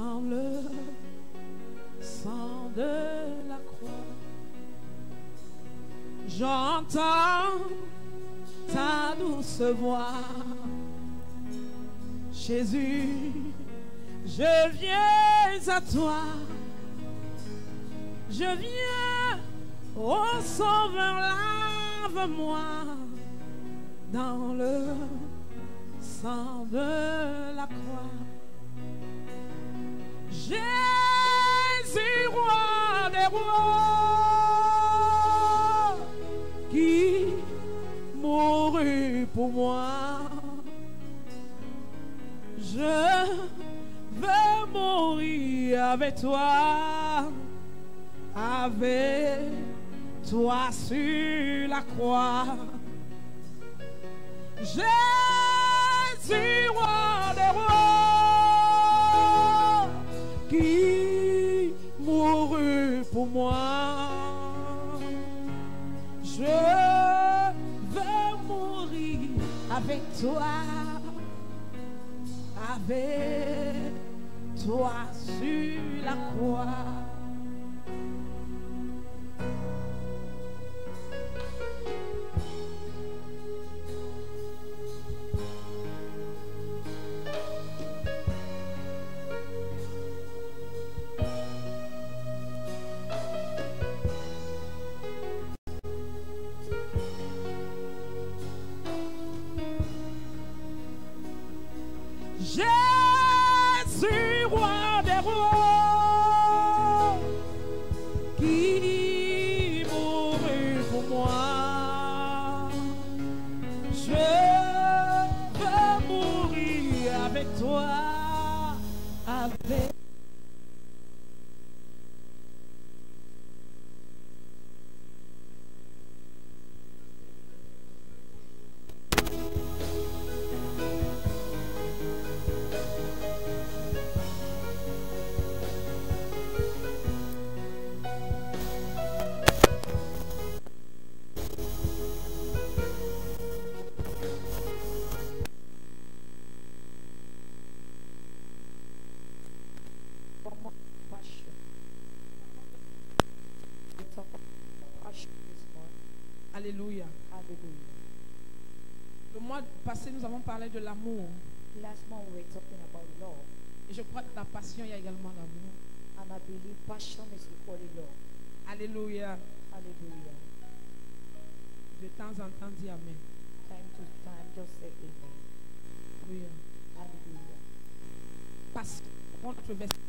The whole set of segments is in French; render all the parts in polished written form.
dans le sang de la croix. J'entends ta douce voix. Jésus, je viens à toi. Je viens, ô Sauveur, lave-moi dans le sang de la croix. Jésus, roi des rois, qui mourut pour moi. Je veux mourir avec toi sur la croix. Jésus, roi des rois, qui mourut pour moi. Je veux mourir avec toi sur la croix. Jésus, roi des rois, qui mourut pour moi. Je veux mourir avec toi, Alléluia. Hallelujah. Le mois passé, nous avons parlé de l'amour. Last month we were talking about love, Et je crois que dans la passion, il y a également l'amour. and I believe passion is equally love. Alléluia. Hallelujah. De temps en temps, dis Amen. Time to time, just say amen. Alléluia. Hallelujah. Passion. Prends notre verset.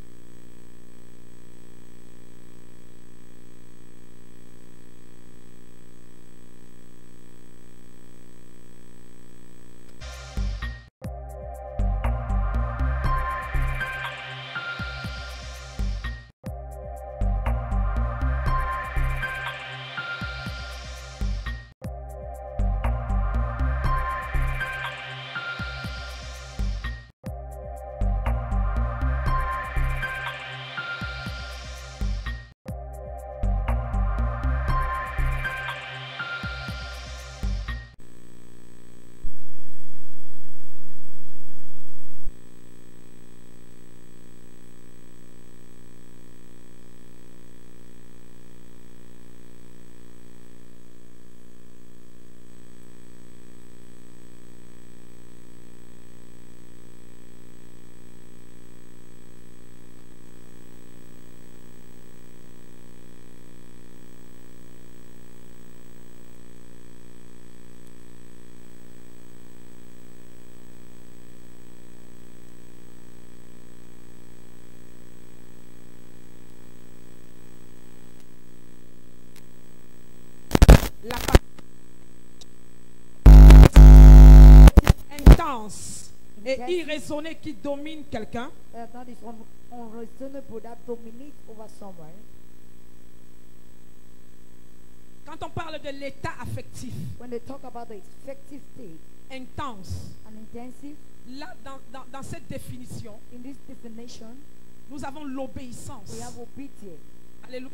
La intense et irraisonnée qui domine quelqu'un. That is unreasonable, that dominates over someone. Quand on parle de l'état affectif When they talk about the effective state intense, and intensive, là dans cette définition, in this definition, nous avons l'obéissance. we have obedience, Alléluia.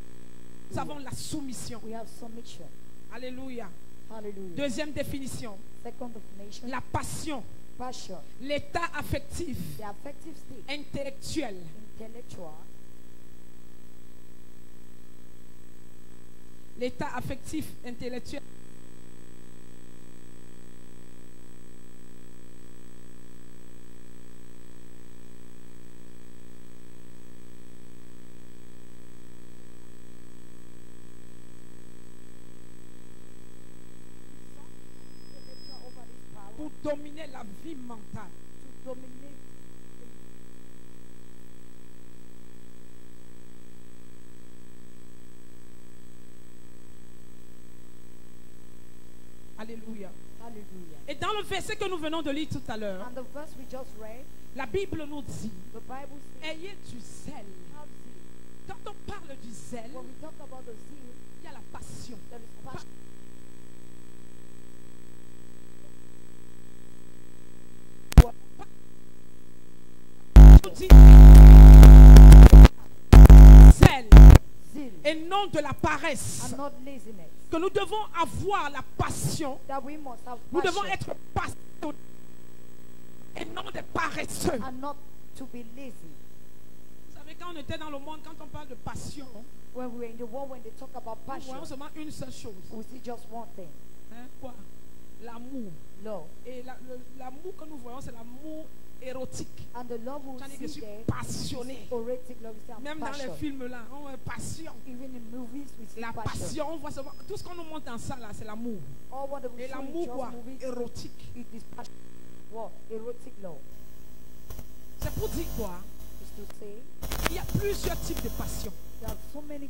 Nous avons la soumission. we have submission. Alléluia. Hallelujah. Deuxième définition, Second definition, la passion. passion, l'état affectif, the affective state, intellectuel, intellectual, l'état affectif, intellectuel. intellectual over this power Pour dominer la vie mentale. to dominate. Alléluia. Hallelujah. Et dans le verset que nous venons de lire tout à l'heure, And the verse we just read, la Bible nous dit, the Bible says, ayez du zèle. have zeal. Quand on parle du zèle, When we talk about the zeal, il y a la passion. there is passion. Nous dit zèle Zeal et non de la paresse. and not laziness. Que nous devons avoir la passion. That we must have Nous devons passion être passionnés et non des paresseux. and not to be lazy. Vous savez, quand on était dans le monde, quand on parle de passion, When we were in the world, when they talk about nous passion, voyons seulement une seule chose. we see just one thing: Hein, quoi? L'amour. love. Et l'amour que nous voyons, c'est l'amour érotique. And the love we C'est-à-dire que je see suis there passionné. is erotic love. We see I'm Même dans les passion. films là, on voit passion. Even in movies, we see La passion. passion, on voit seulement, tout ce qu'on nous montre dans ça là, c'est l'amour. All what we Et show in l'amour just quoi? movies, Érotique. it is passion. What? Erotic love C'est pour dire quoi? is to say Il y a plusieurs types de passion. there are so many.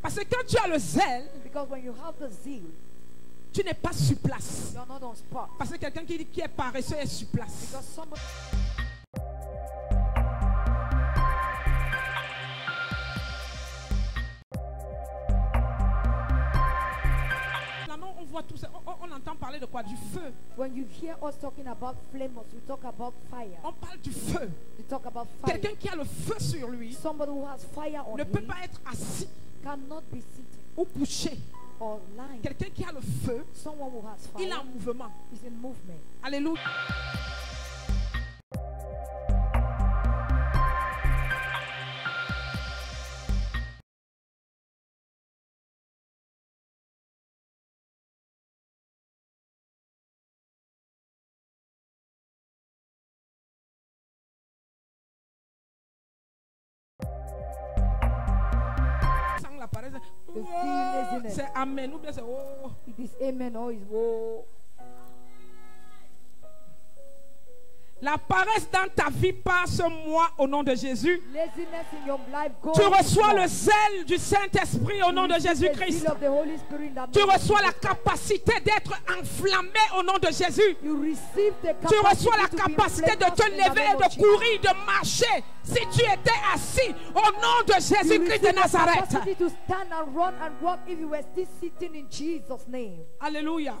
Parce que quand tu as le zèle, Because when you have the zeal, tu n'es pas sur place. you're not on spot. Parce que quelqu'un qui est paresseux est sur place. Because somebody. Maintenant, on voit tout ça. On entend parler de quoi? Du feu. When you hear us talking about flames, we talk about fire. On parle du feu. We talk about fire. Quelqu'un qui a le feu sur lui Somebody who has fire on ne peut him pas être assis cannot be seated ou couché. or lying. Quelqu'un qui a le feu, Someone who has il est fire en mouvement. is in movement. Alléluia. Sans la paresse, The oh, laziness. c'est amen ou bien c'est oh. It is amen or is woe. La paresse dans ta vie passe moi au nom de Jésus. Laziness in your life goes. Tu reçois le zèle du Saint-Esprit au nom de Jésus-Christ. Tu reçois la capacité d'être enflammé au nom de Jésus. Tu reçois la capacité de te lever et de courir, de marcher. Si tu étais assis au nom de Jésus-Christ de Nazareth. Alléluia.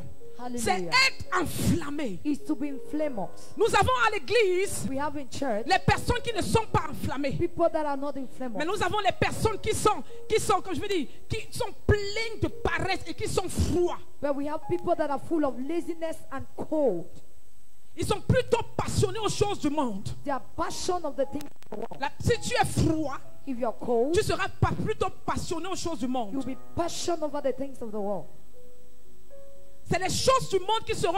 C'est être enflammé. Is to be inflamed. Nous avons à l'église We have in church les personnes qui ne sont pas enflammées. people that are not inflamed. Mais nous avons les personnes qui sont, comme je veux dire, qui sont pleines de paresse et qui sont froids. But we have people that are full of laziness and cold. Ils sont plutôt passionnés aux choses du monde. They are passion of the things of the world. Si tu es froid, If you're cold, tu seras pas plutôt passionné aux choses du monde. you'll be passionate over the things of the world. C'est les choses du monde qui seront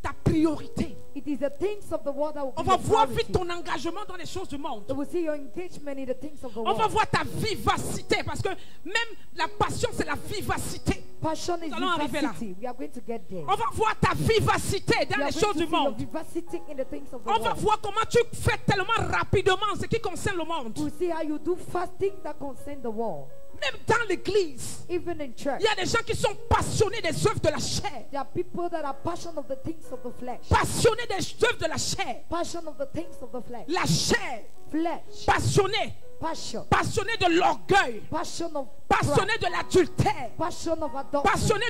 ta priorité. It is the things of the world that will On be va your voir priority. vite ton engagement dans les choses du monde. They will see your engagement in the things of the On va world. voir ta vivacité parce que même la passion c'est la vivacité. Passion is Nous allons arriver là. vivacity. We are going to get there. On va voir ta vivacité dans We are les going choses to du see your monde. vivacity in the things of the On va world. voir comment tu fais tellement rapidement ce qui concerne le monde. We'll see how you do fasting that concern the world. Même dans l'église, Even in church, il y a des gens qui sont passionnés des œuvres de la chair. there are people that are passionate of the things of the flesh. Passionnés des œuvres de la chair. Passion of the things of the flesh. La chair. Flesh. Passionné. Passion. Passionné de l'orgueil. Passion of Passionné pride. de l'adultère. Passion of adultery. Passionné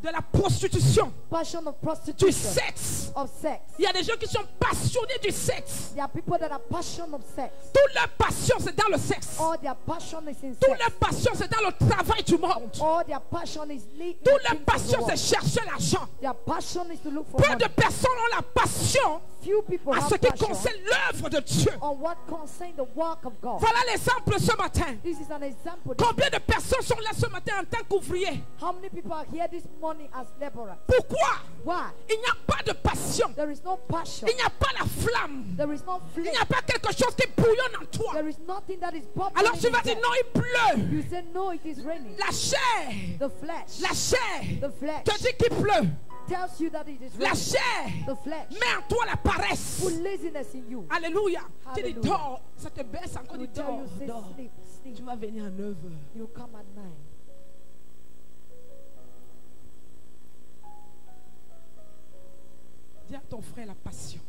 de la prostitution. Passion of Du prostitution. sexe. Of sex. Il y a des gens qui sont passionnés du sexe. There are people that are passionate of sex. Toute leur passion c'est dans le sexe. All their passion is in Toute sex. leur passion c'est dans le travail du monde. All their passion is in Toute the leur things of the passion c'est world. chercher l'argent. Their passion is to look for Peu money. de personnes ont la passion Few people à have ce qui passion concerne l'œuvre de Dieu. on what concern the work of God. Voilà l'exemple ce matin. This is an example. Combien de personnes sont là ce matin en tant qu'ouvriers? How many people are here this morning as laborers? Pourquoi? Why? Il n'y a pas de passion. There is no passion. Il n'y a pas la flamme. There is no Il flame. n'y a pas quelque chose qui bouillonne en toi. There is nothing that is bubbling. Alors tu vas inside. dire non, il pleut. You say no, it is raining. La chair. The flesh. La chair The flesh te dit qu'il pleut. tells you that it is La raining. chair The flesh met en toi la paresse. put laziness in you. Alléluia. Tu dis Alléluia. dors. Ça te baisse encore. You Dis tell dors. you say Dors. sleep, Tu sleep. vas venir à 9h. You come at 9. Dis à ton frère la passion.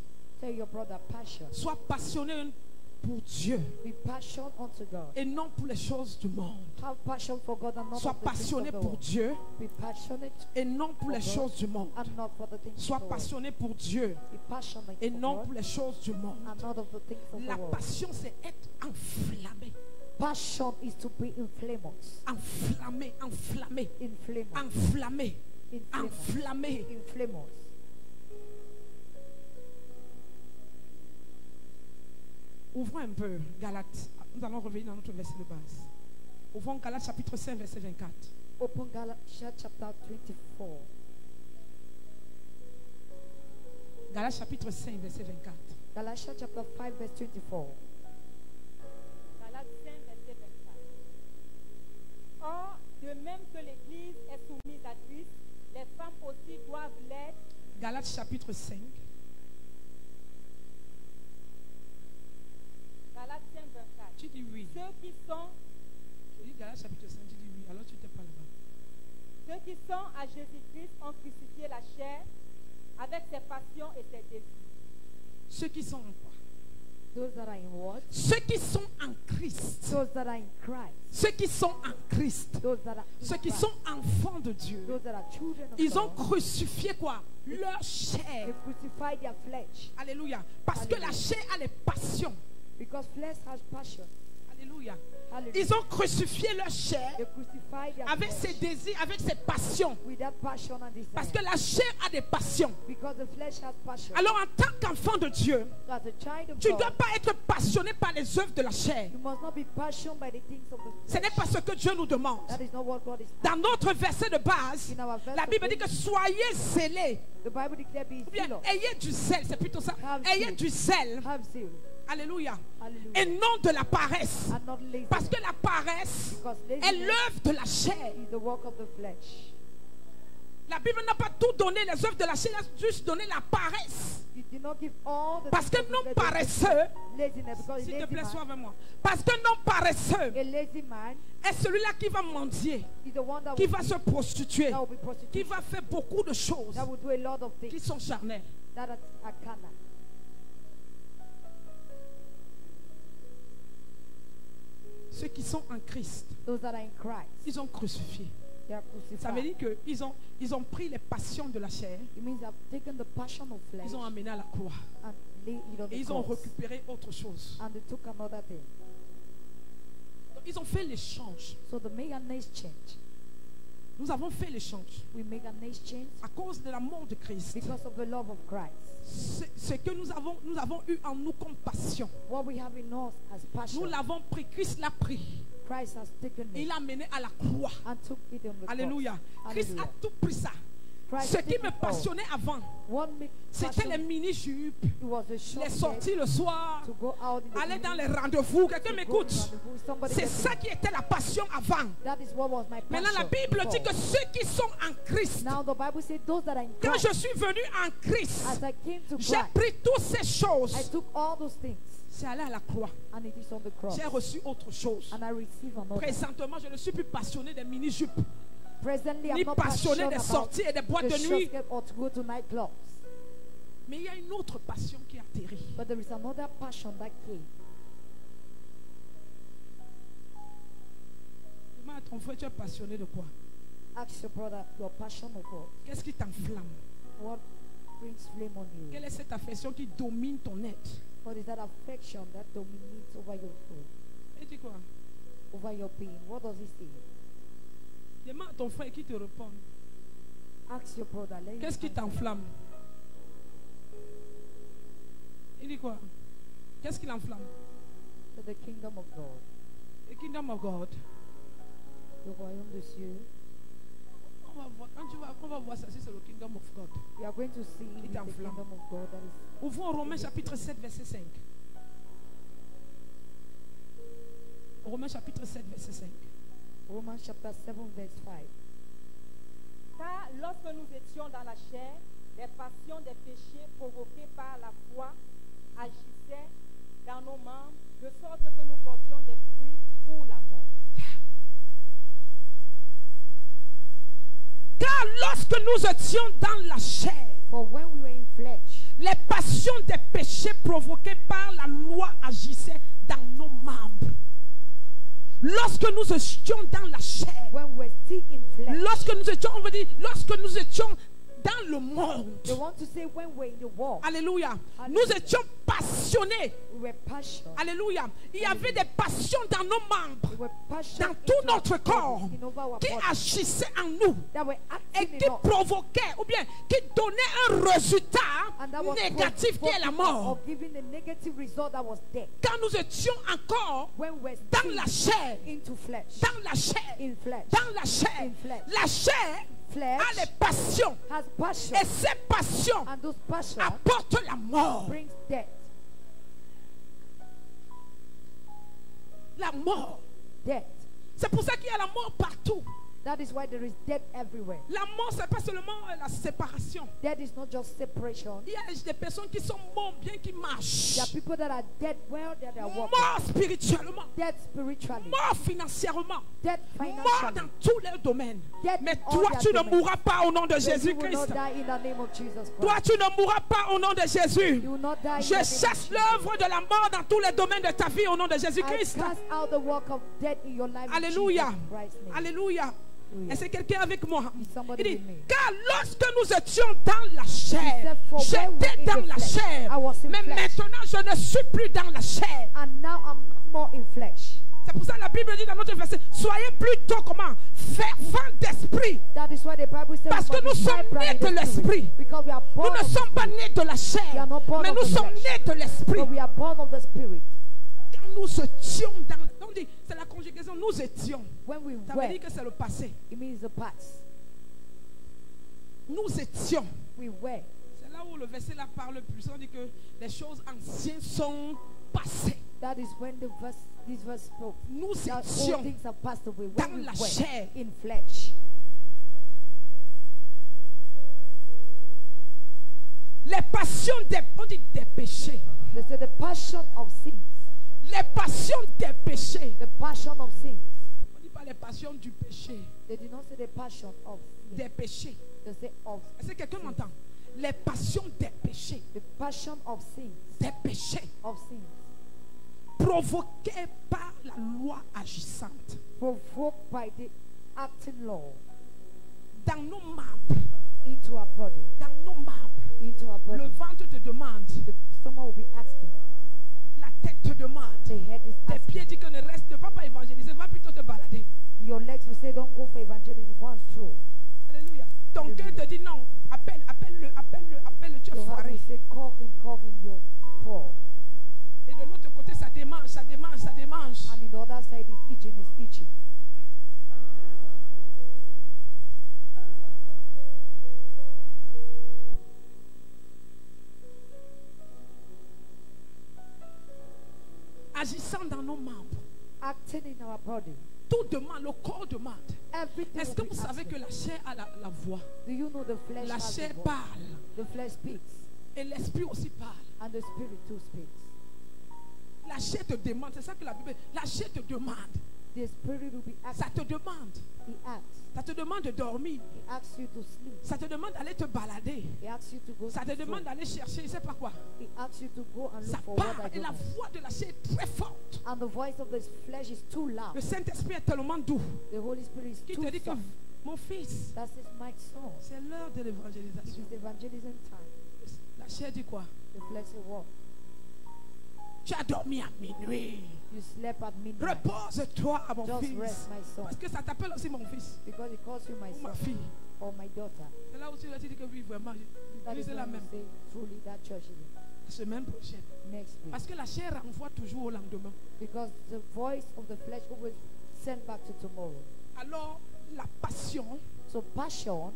Tell your brother passion. Sois passionné pour Dieu Be passionate unto God. et non pour les choses du monde. Have passion for God and not Sois for the things of passionné the pour world. Dieu Be passionate et non pour les choses du monde. and not for the things Sois of the world. passionné pour Dieu Be passionate et for non God pour les choses du monde. and not of the things of La the world. passion, c'est être enflammé. Passion is to be inflamed. Enflammé, enflammé, Inflamed. enflammé, Inflamed. enflammé. Inflamed. Ouvrons un peu Galates. Nous allons revenir dans notre verset de base. Ouvrons Galates chapitre 5, verset 24. Open Galatians chapter 24. Galates chapitre 5, verset 24. Galatians chapter 5 verse 24. Galates 5, verset 24. Or, de même que l'Église est soumise à Christ, les femmes aussi doivent l'être. Galates chapitre 5. Galates 5, 24. Tu dis oui. Ceux qui sont Tu dis Galates chapitre 5, tu dis oui. Alors tu n'étais pas là-bas. Ceux qui sont à Jésus-Christ ont crucifié la chair avec ses passions et ses désirs. Ceux qui sont en quoi? Those that are in what? Ceux qui sont en Christ. Those that are in Christ. Ceux qui sont en Christ. Those that are in Ceux qui Christ. sont enfants de Dieu. Those that are children of Ils ont God. crucifié quoi? Leur They chair. crucify their flesh. Alléluia. Parce que la chair a les passions. Because flesh has passion. Alléluia. Hallelujah. Ils ont crucifié leur chair They crucify their avec ses flesh désirs, avec ses passions. with that passion and desire. Parce que la chair a des passions. Because the flesh has passion. Alors en tant qu'enfant de Dieu, So as a child of tu ne God, dois pas être passionné par les œuvres de la chair. you must not be passionate by the things of the Ce n'est flesh. pas ce que Dieu nous demande. That is not what God is. Dans notre verset de base, In our verse la of Bible dit base, que soyez zélés. The Bible declares be Ou bien, zealous. ayez du zèle, c'est plutôt ça. Have Ayez zeal. du zèle. Have zeal. Alléluia. Hallelujah. Et non de la paresse. And not lazy. Parce que la paresse Because est laziness l'œuvre de la chair. is the work of the flesh. La Bible n'a pas tout donné, les œuvres de la chair, elle a juste donné la paresse. You did not give all the Parce things que of non the paresseux, laziness, because s'il te a plaît, lazy sois man, avec moi. Parce que non paresseux a lazy man est celui-là qui va mendier, is the one that qui will, va se prostituer, that will be qui prostitute, va faire beaucoup de choses that will do a lot of qui things sont charnelles. that are carnal. Ceux qui sont en Christ, Those that are in Christ, ils ont crucifié. they are Ça veut crucified. dire qu'ils ont pris les passions de la chair, It means they have taken the passion of flesh ils ont amené à la croix and laid it on et the ils ont cross. récupéré autre chose. And they took another thing. Donc, ils ont fait l'échange. So they make an exchange. Nous avons fait l'échange We make an exchange à cause de la mort de Christ. because of the love of Christ. Ce que nous avons eu en nous comme passion, What we have in us as nous passion, l'avons pris, Christ l'a pris. Christ has taken Il it l'a amené à la croix. and took it on the Alléluia. cross. Christ a Hallelujah. tout pris ça. Christ Ce qui took me it all. passionnait avant, What made c'était les passion, mini-jupes, it was the short les skirt sorties le soir, to go out in the aller dans evening, les rendez-vous. Quelqu'un to go m'écoute. on rendezvous. Somebody C'est get ça me. qui était la passion avant. That is what was my Maintenant, la passion Bible dit before. que ceux qui sont en Christ, Now the Bible says those that are in quand Christ, je suis venu en Christ, as I came to j'ai Christ, pris toutes ces I choses. took all those things C'est aller à la croix. and it is on the cross. J'ai reçu autre chose. And I receive another. Présentement, je ne suis plus passionné des mini-jupes, Presently, ni I'm not passionné passionate des about sorties et des boîtes the de short nuit. skirt or to go to nightclubs. Mais il y a une autre passion qui atterrit. But there is another passion that came. Demande à ton frère, tu es passionné de quoi? Ask your brother, your passion of what? Qu'est-ce qui t'enflamme? What brings flame on you? Quelle est cette affection qui domine ton être? What is that affection that dominates over your soul, Et dis quoi? over your being? What does it say? Demande à ton frère qui te répond. Ask your brother. Let him Qu'est-ce qui answer. t'enflamme? Il dit quoi? Qu'est-ce qui l'enflamme? To the kingdom of God, The kingdom of God. le royaume de cieux. On va voir, on va voir ça, si c'est le kingdom of God. We are going to see Qui the t'enflamme. kingdom of God that is. Ouvrons Romains chapitre 7, verset 5. Romains chapitre 7, verset 5. Romans chapter 7 verse 5. Car lorsque nous étions dans la chair, les passions des péchés provoquées par la foi agissaient dans nos membres, de sorte que nous portions des fruits pour la mort. Car lorsque nous étions dans la chair, For when we were in flesh, les passions des péchés provoquées par la loi agissaient dans nos membres. Lorsque nous étions dans la chair, when we were still in flesh, lorsque nous étions, on veut dire, lorsque nous étions dans le monde, they want to say when we're in the world, alléluia, Alléluia. nous étions passionnés, we were passionate. alléluia, il y avait des passions dans nos membres, We were passionate dans tout into notre our corps, bodies, in over our qui bodies, agissaient en nous that were et acting qui in us, provoquaient, ou bien qui donnaient un résultat and that was négatif qui est la mort. of giving the negative result that was death. Quand nous étions encore When we were dans still la chair, into flesh, dans la chair, in flesh, dans la chair, in flesh. la chair Flesh a les passions has passion, et ces passions and those passions apportent la mort. brings death. La mort. Death. C'est pour ça qu'il y a la mort partout. That is why there is death everywhere. La mort, c'est pas seulement la séparation. Death is not just separation. Il y a des personnes qui sont mortes bien qui marchent. There are people that are dead well, that are walking. Morts spirituellement. Dead spiritually. Morts financièrement. Dead Morts financially. dans tous les domaines. Death Mais in all toi, their tu ne domains. mourras pas au nom de But you will not Jésus-Christ. die in the name of Jesus Toi, Christ. tu ne mourras pas au nom de Jésus. You will not die in the Je name of chasse Jesus. l'œuvre de la mort dans tous les domaines de ta vie au nom de I Jésus-Christ. cast out the work of death in your life. Alléluia. In Jesus Christ's name. Alléluia. Alléluia. Est-ce quelqu'un avec moi? Is somebody Il dit, with me? car lorsque nous étions dans la chair, said, for when we j'étais were in dans the la flesh, chair, I was in mais flesh. maintenant je ne suis plus dans la chair. And now I'm more in flesh. C'est pour ça que la Bible dit dans notre verset, soyez plutôt comment? Fervents d'esprit. That is why the Bible says Parce we que nous must be sommes vibrant nés in de the spirit. l'esprit. Because we are Nous born ne of the sommes pas spirit. nés de la We chair, are not born mais of nous the sommes flesh. nés de l'esprit. But we are born of the spirit. Quand nous étions dans... On dit, c'est la conjugaison, nous étions. When we Ça veut were, dire que c'est le passé. it means the past. Nous étions. We were. C'est là où le verset là parle plus. On dit que les choses anciennes sont passées. That is when this verse spoke. Nous That all étions things have passed away. dans When we la were chair. in flesh. Les passions on dit des péchés. They say the passion of sins. Les passions des péchés. The passion of sins. On ne dit pas les passions du péché. They do not say the passion of sin. Des péchés. They say of Est-ce que quelqu'un m'entend? Les passions des péchés. the passion of sins. Des péchés. Of sins. Provoqués par la loi agissante. Provoked by the acting law Dans nos membres. into our body. Dans nos membres. Into our Le body. ventre te demande. The stomach will be asking. La tête te demande. The head is Tes asking. pieds disent que ne reste pas évangéliser. Va plutôt te balader. Your legs will say, don't go for evangelism, go and stroll. Alléluia. Ton cœur te dit non. Appelle-le. Tu es Your heart foiré. will say, call him, you're poor. Et de l'autre côté, ça démange. And in the other side, it's itching. Agissant dans nos membres. Acting in our body. Tout demande, le corps demande. Everything Est-ce will que be vous savez asking. que la chair a la voix? Do you know the flesh La has chair a voice? parle. The flesh speaks. Et l'esprit aussi parle. And the spirit too speaks. La chair te demande. C'est ça que la Bible dit. La chair te demande. The spirit will be Ça asking. te demande. He asks. Ça te demande de dormir. He asks you to sleep. Ça te demande d'aller te balader. He asks you to go Ça te to demande stroll. d'aller chercher, je ne sais pas quoi. He asks you to go and Ça look for parle. what I Et la don't know. voix de la chair est très forte. And the voice of the flesh is too loud. Le Saint-Esprit est tellement doux. The Holy Spirit is Qui too te dit que soft. mon fils, That is my son. c'est l'heure de It l'évangélisation. is evangelism time. La chair dit quoi? The flesh say what? Tu as dormi à minuit. You slept at midnight. Repose-toi à mon Just fils. rest, my son. Parce que ça t'appelle aussi mon fils Because he calls you my ou ma son fille. or my daughter. Et là aussi, tu dis que oui, vraiment, That oui, is c'est la when même. you say, truly, that church is it. La semaine prochaine. Next week. Parce que la chair renvoie toujours au lendemain. Because the voice of the flesh always sent back to tomorrow. Alors, la passion So passion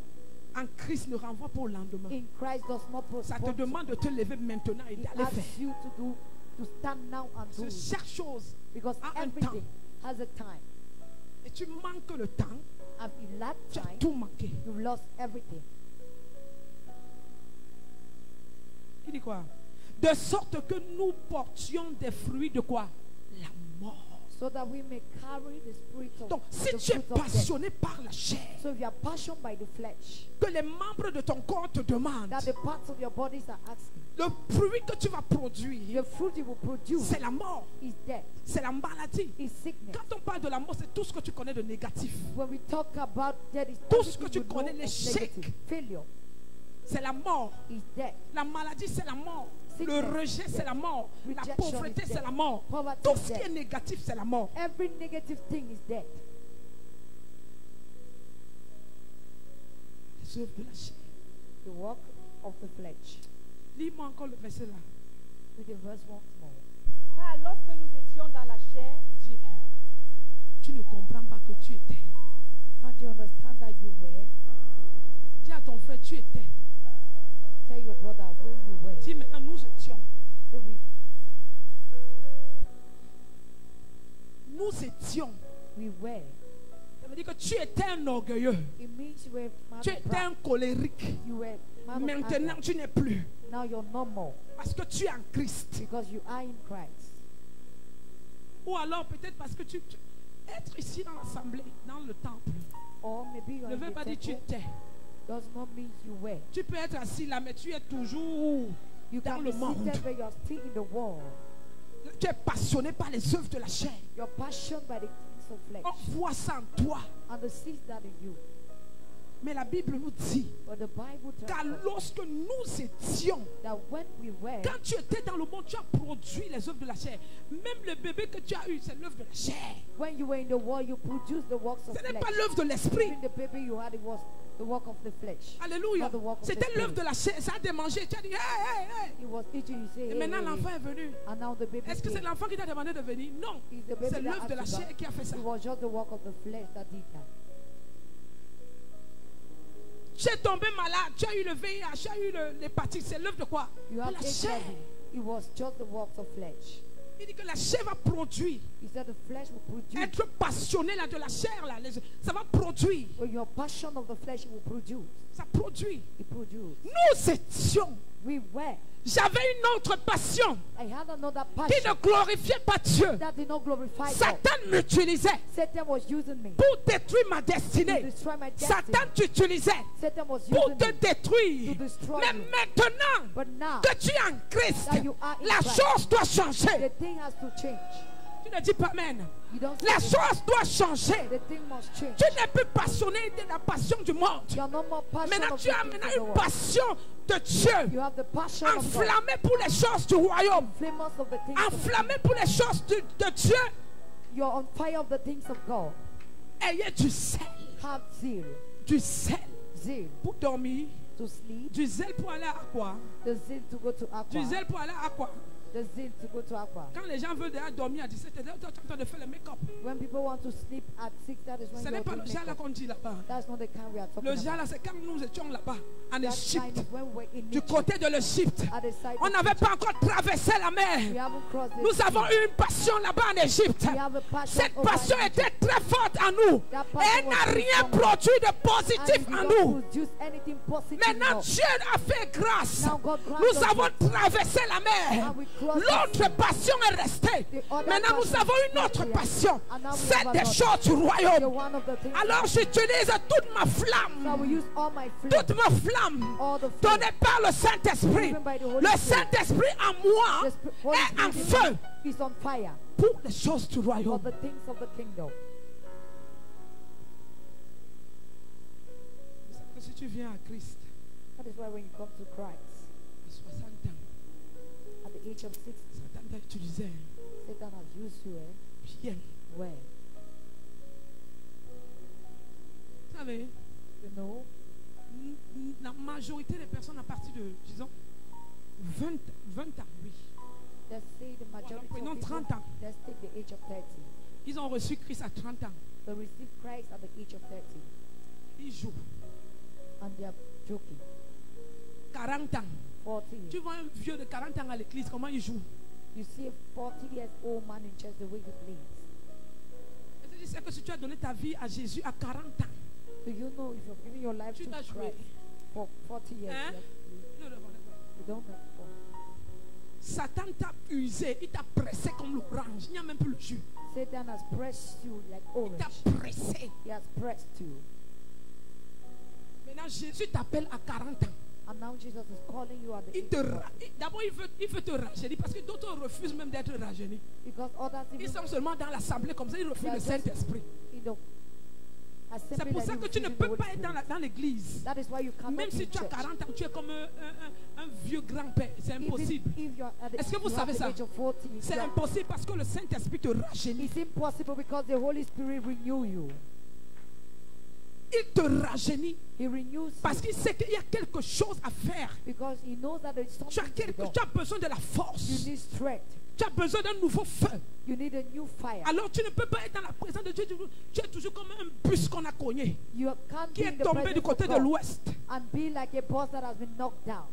en Christ ne renvoie pas au lendemain. in Christ does not Ça te postpone. demande de te lever maintenant et It d'aller faire. asks you to stand now and do Parce que it. chaque chose Because a un everything has a time. et tu manques le temps, And in that tu as time, tout manqué. you've lost everything. Il dit quoi? De sorte que nous portions des fruits de quoi? La mort. So that we may carry the spirit of Donc, si the tu es fruit of death. passionné par la chair, So if you are passionate by the flesh, que les membres de ton corps te demandent, that the parts of your bodies are asking, le fruit que tu vas produire, the fruit you will produce c'est la mort, is death, c'est la maladie. is sickness. Quand on parle de la mort, c'est tout ce que tu connais de négatif. When we talk about death, is Tout ce que everything tu you know connais, of l'échec. negative. Failure C'est la mort. is death. La maladie, c'est la mort. Le Sickness, rejet, c'est la mort. La Rejection pauvreté, is c'est death. la mort. Poverty Tout is ce qui death. est négatif, c'est la mort. Every negative thing is death. Les œuvres de la chair. The work of the flesh. Lis-moi encore le verset là. With the verse once more. Car lorsque nous étions dans la chair, Dis, tu ne comprends pas que tu étais. Can't you understand that you were? Dis à ton frère, tu étais. Tell your brother where you were. Dis maintenant, nous étions. Say Nous étions. we were. Ça veut dire que tu étais un orgueilleux. It means you were man Tu of étais pride. un colérique. You were man of Maintenant, anger. tu n'es plus. Now you're no more Parce que tu es en Christ. because you are in Christ. Ou alors peut-être parce que être ici dans l'assemblée, dans le temple, Or maybe you are ne in veut the pas dire tu temple. étais. Does not mean you were. Tu peux être assis là, mais tu es toujours You dans can le be monde. seated but you're still in the world. Tu es passionné par les œuvres de la chair. You're passionate by the things of flesh On voit ça en toi. and the seeds that in you. Mais la Bible nous dit But the Bible car tells us lorsque nous étions, that when we were, quand tu étais dans le monde, tu as produit les œuvres de la chair. Même le bébé que tu as eu, c'est l'œuvre de la chair. when you were in the world, you produced the works of Ce n'est flesh. pas l'œuvre de l'esprit. Even the baby you had, it was the work of the flesh. Alléluia. Not the work of the C'était spirit. l'œuvre de la chair. Ça a démangé. Tu as dit, hey, hey, hey. It was eating, you say, Et hey, maintenant, hey, l'enfant hey. est venu. And now the baby Est-ce que c'est came. l'enfant qui t'a demandé de venir? Non. It's the baby C'est that l'œuvre de la asked you chair that. qui a fait ça. It was just the work of the flesh that did that. Tu es tombé malade. Tu as eu le VIH. Tu as eu l'hépatite. C'est l'œuvre de quoi? You De have la chair. HIV. It was just the works of flesh. Il dit que la chair va produire. He said the flesh will produce. Être passionné là, de la chair, là, ça va produire. When your passion of the flesh will produce. Ça produit. It produce. Nous étions. We were. J'avais une autre passion I had another qui passion ne glorifiait pas Dieu. that did not glorify God. Satan m'utilisait Satan was using me pour détruire ma to destinée. destroy my destiny. Satan t'utilisait Satan was pour using te me détruire. to destroy Mais you. maintenant But now, que tu es en Christ, that you are in la Christ, chose doit the changer. thing has to change. Tu ne dis pas amen. You don't La say chose doit changer. the thing must change. Tu n'es plus passionné de la passion du monde. You are no more passionate Maintenant, of tu the as things maintenant of the une world. passion de Dieu. You have the passion of God. Enflammé pour les choses du royaume. Famous of the things of Enflammé pour les choses de Dieu. You're on fire of the things of God. Ayez du zèle. Have zeal. Du zèle Zeal pour dormir. to sleep. Du zèle pour aller à quoi? The zeal to go to Du aqua. zèle pour aller à quoi? The zeal to go to aqua. Quand les gens veulent déjà dormir à 17h, tu es en train de faire le make-up. When people want to sleep at 6, that is when Ce n'est you're pas le doing genre là makeup. qu'on dit là-bas. That's not the kind we are talking Le genre about. là, c'est quand nous étions là-bas, en That Égypte, time is when we're in du Egypt, côté de l'Égypte. at the side On of n'avait Egypt. pas encore traversé la We mer. haven't crossed the Nous sea. avons eu une passion là-bas en Égypte. We have a passion Cette over passion in Egypt. était très forte en nous. That Et passion elle n'a was so rien strong. produit de And positif we en don't nous. produce anything positive Maintenant, in us. Dieu a fait grâce. Now God grants Nous us avons this. traversé la mer. And we crossed the L'autre sea. passion est restée. The other Maintenant, nous passion avons is une autre still here. passion. And now we C'est have des another. choses du The royaume. one of the things. Alors, j'utilise toute ma So I flamme. will use all my flame. Toute ma flamme. All the flame. Donnée par le Saint-Esprit. Given by the Holy Le Spirit. Saint-Esprit en moi The Holy est en Spirit feu is on fire pour les choses du for royaume. the things of the kingdom. Si tu viens à Christ That is why when you come to Christ, à 60 ans, at the age of 60, Satan t'a utilisé Satan has used you, bien. Well, Vous savez, you know, la majorité des personnes à partir de, disons, 20 ans, oui. let's say the majority prenons of people, 30 ans. let's take the age of 30. Ils ont reçu Christ à 30 ans. They receive Christ at the age of 30, Ils jouent. and they are joking. 40 ans. 40 Tu years. vois un vieux de 40 ans à l'église, comment il joue? You see a 40 years old man in church, the way he plays. Est-ce que tu sais que si tu as donné ta vie à Jésus à 40 ans, Do you know if you're giving your life tu to dois jouer? Christ for 40 years, Hein? you don't have to. Satan t'a usé, il t'a pressé comme l'orange. Il n'y a même plus le jus. Satan has pressed you like Il t'a orange. pressé. He has pressed you. Maintenant, Jésus t'appelle à 40 ans. And now Jesus is calling you at the Il age te of ra- 40. D'abord, il veut te rajeunir parce que d'autres refusent même d'être rajeunis. Because others Ils even sont seulement dans l'assemblée comme ça, ils refusent le Saint-Esprit. in the C'est assembly pour that ça you que tu ne receive the peux Holy pas être Spirit. dans l'église. That is why you cannot Même be si in tu as church. 40 ans, tu es comme un vieux grand-père. C'est Even impossible. if you're at the, Est-ce que vous you savez have the ça? age of 40, C'est you are- impossible parce que le Saint-Esprit te rajeunit. it's impossible because the Holy Spirit renew you. Il te rajeunit He renews parce you qu'il sait qu'il y a quelque chose à faire. because he knows that there is Tu as, something to be done. tu as besoin de la You force. need strength. Tu as besoin d'un nouveau feu. You need a new fire. Alors tu ne peux pas être dans la présence de Dieu. Tu es toujours comme un bus qu'on a cogné, You can't qui be in est the tombé presence du côté of de God l'ouest. and be like a boss that has been knocked down.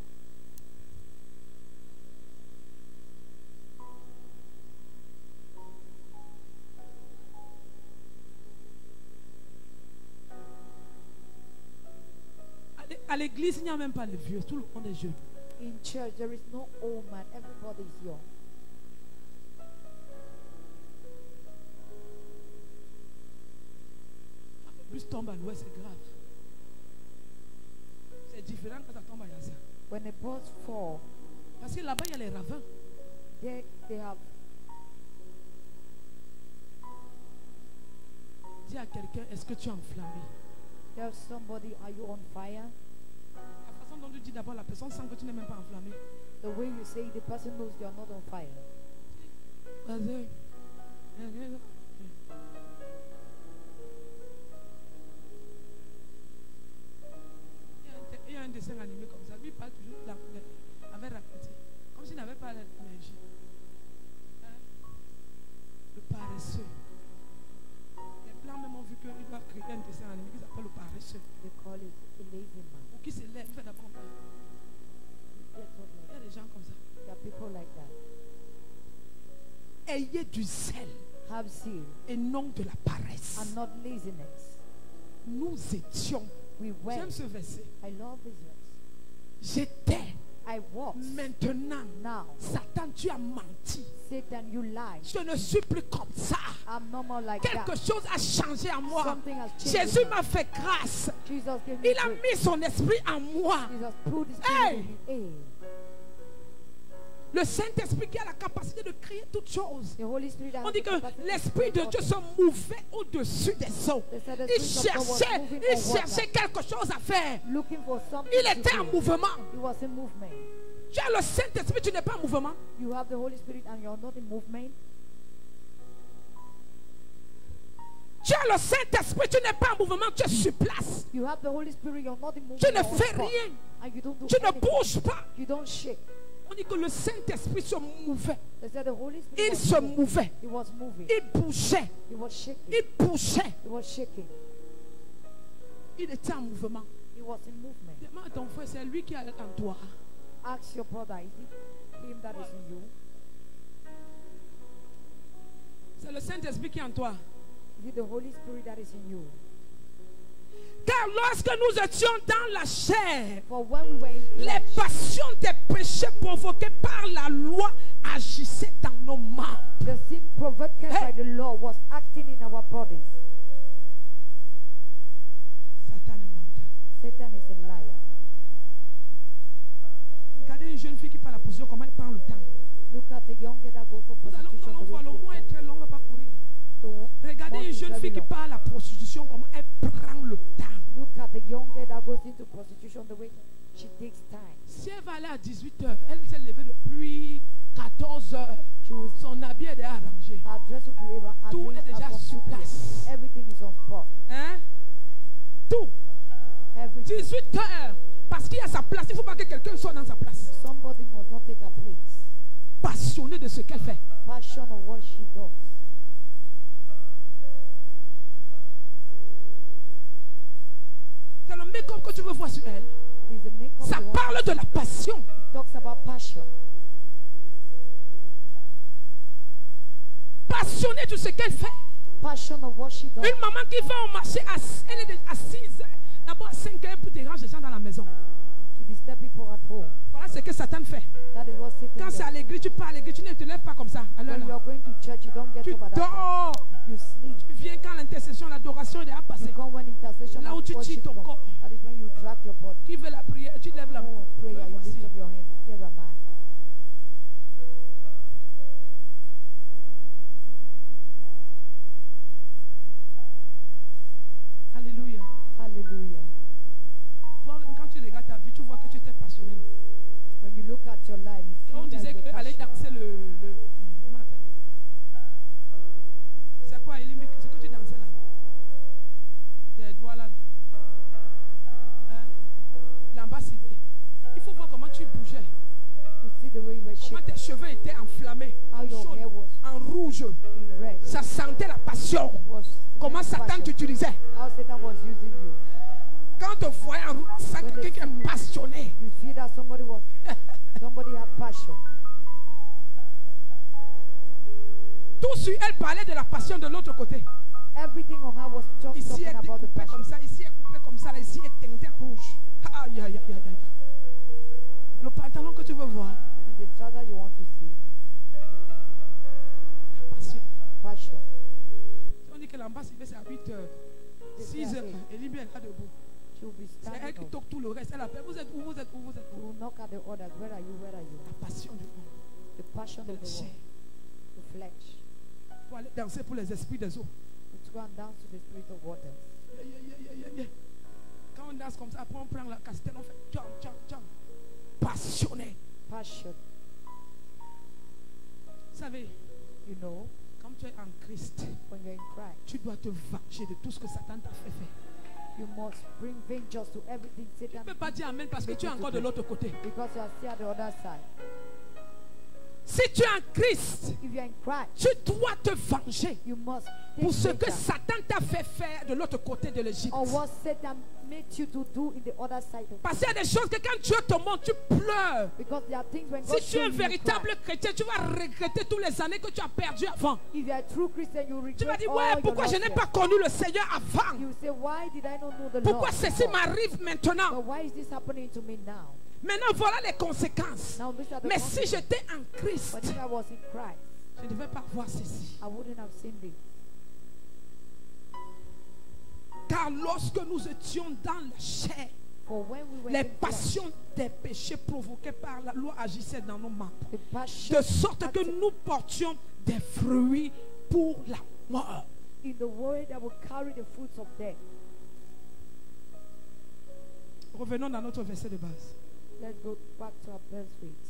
À l'église, il n'y a même pas les vieux. Tout le monde est jeune. In church, there is no old man. Everybody is young. Quand le bus tombe à l'ouest, c'est grave. C'est différent quand ça tombe à Yassa. When a boss fall, Parce que là-bas, il y a les ravins. they have. Dis à quelqu'un, est-ce que tu es enflammé? There's somebody. Are you on fire? La façon dont tu dis d'abord, la personne sent que tu n'es même pas enflammé. The way you say, the person knows you are not on fire. Vas-y. Il y a un dessin animé comme ça. Lui, il parle toujours avec ralenti. Comme s'il n'avait pas l'énergie. Hein? Le paresseux. Les blancs même ont vu qu'ils doivent créer un dessin animé qui s'appelle le paresseux. They call it a lazy man. Ou qui se lève, il fait d'abord. He gets up Il y a like des gens comme ça. there are people like that. Ayez du zèle Have zeal et non de la paresse. and not laziness. Nous étions. We were. J'aime ce verset. I love this verse. J'étais I walked. Maintenant, Now, Satan, tu as menti. Satan, you lied. Je ne suis plus comme ça. I'm no more like Quelque that. chose a changé en moi. Something has changed Jésus in me. m'a fait grâce. Jesus gave me Il a grace. mis son esprit en moi. Jesus put his Hey! spirit in me. Hey. Le Saint-Esprit qui a la capacité de créer toutes choses. The Holy Spirit has On dit the que capacity l'Esprit de to Dieu se mouvait au-dessus des eaux. They said the Il Spirit of God was cherchait, moving il on water, cherchait quelque chose à faire. looking for something Il to était en do. mouvement. He was in movement. Tu as le Saint-Esprit, tu n'es pas en mouvement. You have the Holy Spirit and you're not in movement. Tu as le Saint-Esprit, tu n'es pas en mouvement, tu es sur place. You have the Holy Spirit, you're not in movement. Tu ne you're on fais spot. rien. And you don't do Tu ne anything. bouges pas. You don't shake. On dit que le Saint-Esprit se mouvait. They said the Holy Spirit Il was se moving. mouvait. He was moving. Il bougeait. He was shaking. Il bougeait. He was shaking. Il était en mouvement. He was in movement. Demande à ton frère, c'est lui qui est en toi. Ask your brother, is it him that is in you? C'est le Saint-Esprit qui est en toi. Is it the Holy Spirit that is in you? Car lorsque nous étions dans la chair, For when we were in les flesh, passions des péchés provoqués par la loi agissaient dans nos membres. the sin provoked by the law was acting in our bodies. Satan est menteur. Satan is a liar. Regardez une jeune fille qui prend la position, comment elle prend le temps. Look at the young girl that goes for Nous allons prostitution. voir, le mois est très long, on ne va pas courir. Regardez une jeune fille qui part à la prostitution, comment elle prend le temps. Look at the young girl that goes into prostitution, the way she takes time. Si elle va aller à 18h, elle s'est levée depuis 14h. She was, Son habit est déjà arrangé. her dress will be Tout est arranged déjà as from sur 2 p.m. place. Everything is on spot. Hein? Tout. Everything. 18h. Parce qu'il y a sa place. Il ne faut pas que quelqu'un soit dans sa place. Somebody must not take her place. Passionné de ce qu'elle fait. Passion of what she does. C'est le make-up que tu veux voir sur elle. Is the makeup Ça you want parle to de see. la passion. It talks about passion. Passionnée de ce qu'elle fait. Passion of what she does. Une maman qui va au marché, elle est à 6h. D'abord à 5h pour déranger les gens dans la maison. She disturb people at home. Voilà ce que Satan fait. That is what Satan Quand c'est à does. l'église, tu pars à l'église, tu ne te lèves pas comme ça. Alors When you là, are going to church, you don't get tu up at that time. dors. You sleep. Tu viens quand l'intercession, l'adoration est déjà You passée. come when intercession Là où and tu worship tires ton come. corps. That is when you drag your body. Qui veut la prière, tu lèves la main. Oh, prayer, Me you voici. lift up your hand. Here am I. Alléluia. Hallelujah. Toi-même, quand tu regardes ta vie, tu vois que tu étais passionné. Non? When you look at your life, you Quand on feel disait that you're qu'aller passionate. danser comment on appelle? C'est quoi, Elimbi? C'est que tu dansais là? Tes doigts là. Hein? L'ambassadeur. Il faut voir comment tu bougeais. To see the way you were Comment shaking, tes cheveux étaient enflammés. how your Chauds, hair was en rouge. in red. Ça sentait la passion. Was Comment Satan passion. t'utilisait. How Satan was using you. Quand on voyait en rouge, on sent que quelqu'un est passionné. You feel that somebody had passion. Tout sur elle parlait de la passion de l'autre côté. Everything on her was just Ici talking est about the découpé passion. comme ça, ici est coupé comme ça, là, ici est teinté rouge. Aïe, aïe, aïe, aïe, aïe. Le pantalon que tu veux voir, Is the trouser you want to see? la passion. Passion. Si on dit que l'ambassadeur c'est à 8h, 6h, elle est bien là debout. She will be C'est elle standing qui up. toque tout le reste. Elle appelle, vous êtes où, vous êtes où, vous êtes She où? will knock at the others. Where are you? Where are you? La passion du monde. The passion De of la the chair. world. The flesh. Pour aller danser pour les esprits des eaux. To go and dance to the spirit of water. Yeah, yeah, yeah, yeah, yeah, yeah. Quand on danse comme ça, après on prend la castelle, on fait tcham, tcham, tcham. Passionné. Passion. Vous savez, You know, quand tu es en Christ, when you're in Christ, tu dois te venger de tout ce que Satan t'a fait faire. you must bring vengeance to everything Tu ne Satan peux pas dire Amen parce que tu es encore de l'autre côté. because you are still at the other side. Si tu es en Christ, If you're in Christ, tu dois te venger you must pour ce take que vengeance Satan t'a fait faire de l'autre côté de l'Égypte. on what Satan made you to do in the other side of Parce qu'il y a des choses que quand Dieu te montre, tu pleures. because there are things when God Si tu es shows un you, you véritable cry. chrétien, tu vas regretter toutes les années que tu as perdues avant. If you are a true Christian, you Tu vas regret dire, all ouais, your pourquoi je lost n'ai years. pas connu le Seigneur avant? You say, why did I not know the Pourquoi Lord ceci before? m'arrive maintenant? But why is this happening to me now? Maintenant, voilà les conséquences. Now these are the Mais si consequences. j'étais en Christ, But if I was in Christ, je ne devais pas voir ceci. I wouldn't have seen this. Car lorsque nous étions dans la chair, For when we were les in flesh, passions des péchés provoqués par la loi agissaient dans nos membres. the passion De sorte que acted nous portions des fruits pour la mort. in the word that will carry the fruits of death. Revenons dans notre verset de base. Let's go back to our birth rate.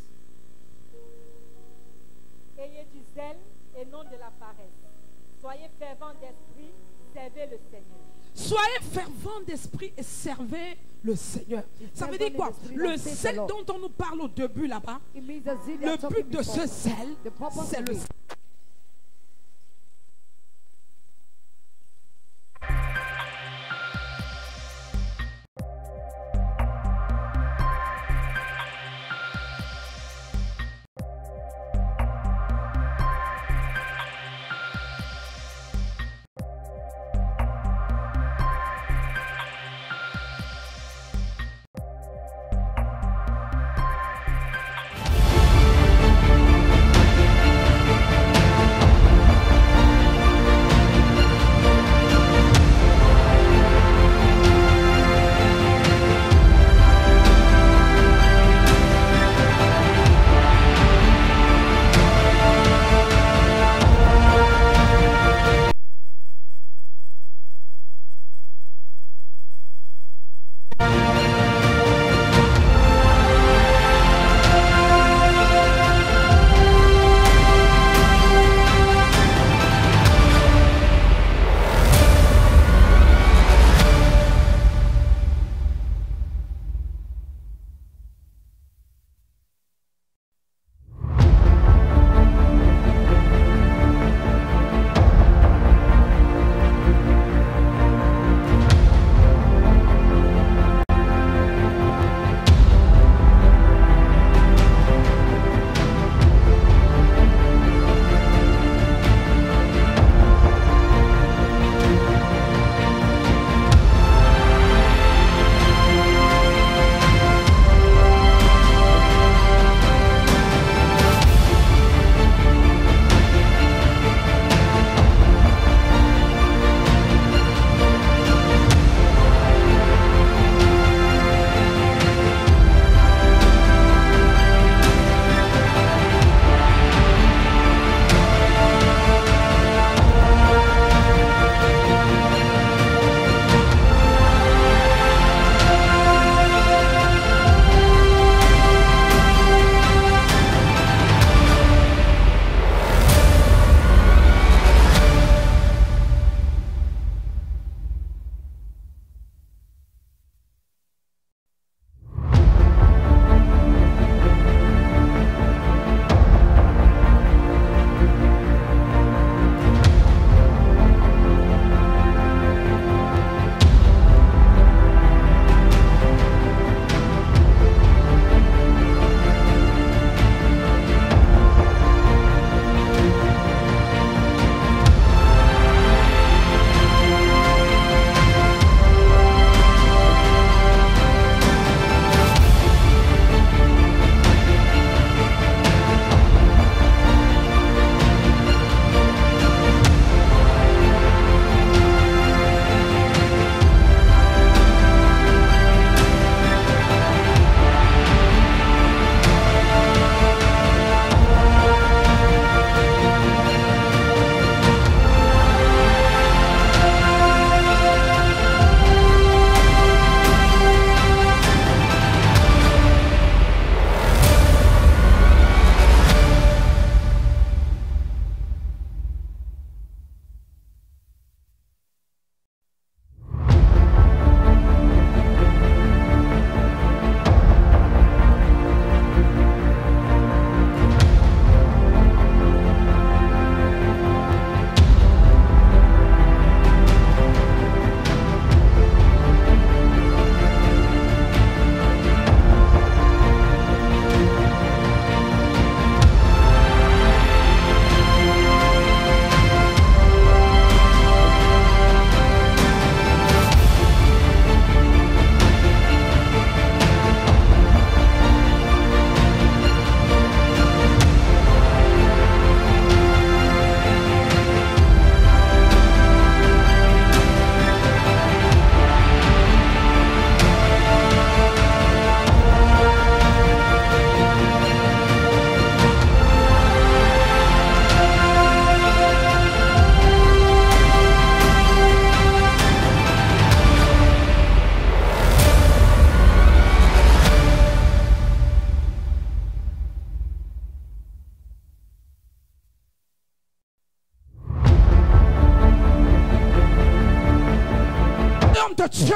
Ayez du zèle et non de la paresse. Soyez fervents d'esprit, servez le Seigneur. Soyez fervents d'esprit et servez le Seigneur. Ça veut dire quoi? Le zèle dont on nous parle au début là-bas, It means the zeal they le are talking but de before. ce zèle, The purpose c'est of le it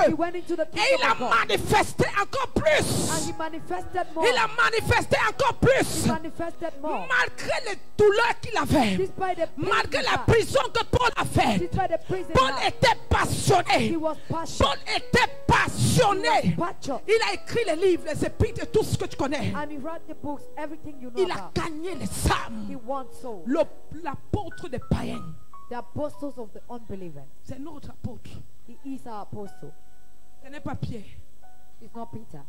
He went into the Et kingdom il a of God. manifesté encore And plus. he manifested more. Il a manifesté encore plus. He manifested more. Malgré les douleurs qu'il avait, Despite the pain malgré he la had, prison que Paul a faite, despite the prison Paul he had, était passionné. he was passionate. Paul était passionné. Passionate. Il a écrit les livres, les épîtres et tout ce que tu connais. And he wrote the books, everything you know Il a about. gagné les He âmes. won souls. L'apôtre des païens, The apostles of the unbelievers. c'est notre apôtre. He is our apostle. Ce n'est pas Pierre. It's not Peter.